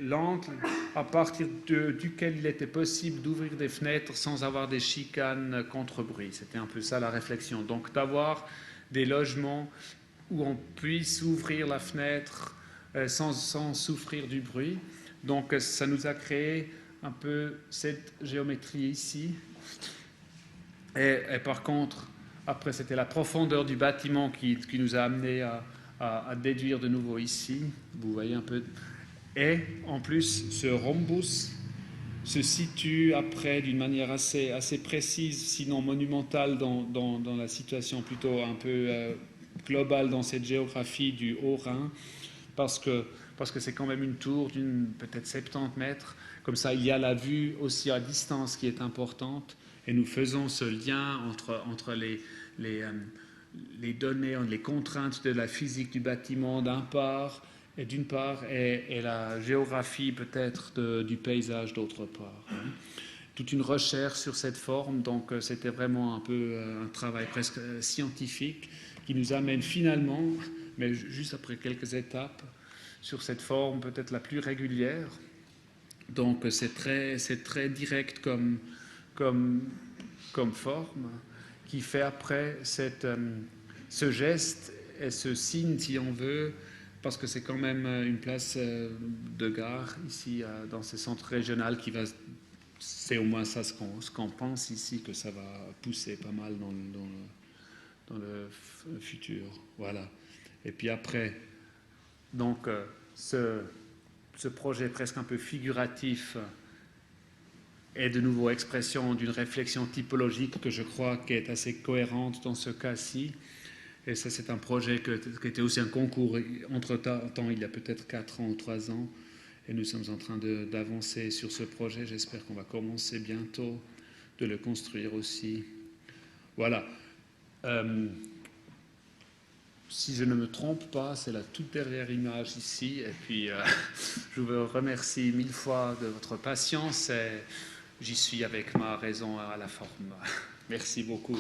l'angle à partir duquel il était possible d'ouvrir des fenêtres sans avoir des chicanes contre bruit. C'était un peu ça la réflexion. Donc d'avoir des logements où on puisse ouvrir la fenêtre sans souffrir du bruit. Donc ça nous a créé un peu cette géométrie ici. Et par contre, après, c'était la profondeur du bâtiment qui nous a amené à déduire de nouveau ici. Vous voyez un peu. Et en plus, ce rhombus se situe après d'une manière assez précise, sinon monumentale, dans la situation plutôt un peu globale dans cette géographie du Haut-Rhin, parce que c'est quand même une tour d'une peut-être 70 mètres. Comme ça, il y a la vue aussi à distance qui est importante. Et nous faisons ce lien entre les données, les contraintes de la physique du bâtiment d'une part, et la géographie peut-être du paysage d'autre part. Toute une recherche sur cette forme, donc c'était vraiment un peu un travail presque scientifique qui nous amène finalement, mais juste après quelques étapes, sur cette forme peut-être la plus régulière. Donc c'est très direct comme forme, qui fait après ce geste et ce signe, si on veut, parce que c'est quand même une place de gare ici dans ce centre régional c'est au moins ça ce qu'on pense ici, que ça va pousser pas mal dans le futur. Voilà. Et puis après, donc ce projet presque un peu figuratif est de nouveau expression d'une réflexion typologique que je crois qui est assez cohérente dans ce cas-ci. Et ça, c'est un projet qui était aussi un concours entre-temps, il y a peut-être 4 ans ou 3 ans. Et nous sommes en train d'avancer sur ce projet. J'espère qu'on va commencer bientôt de le construire aussi. Voilà. Si je ne me trompe pas, c'est la toute dernière image ici. Et puis, je vous remercie 1000 fois de votre patience. Et j'y suis avec ma raison à la forme. Merci beaucoup.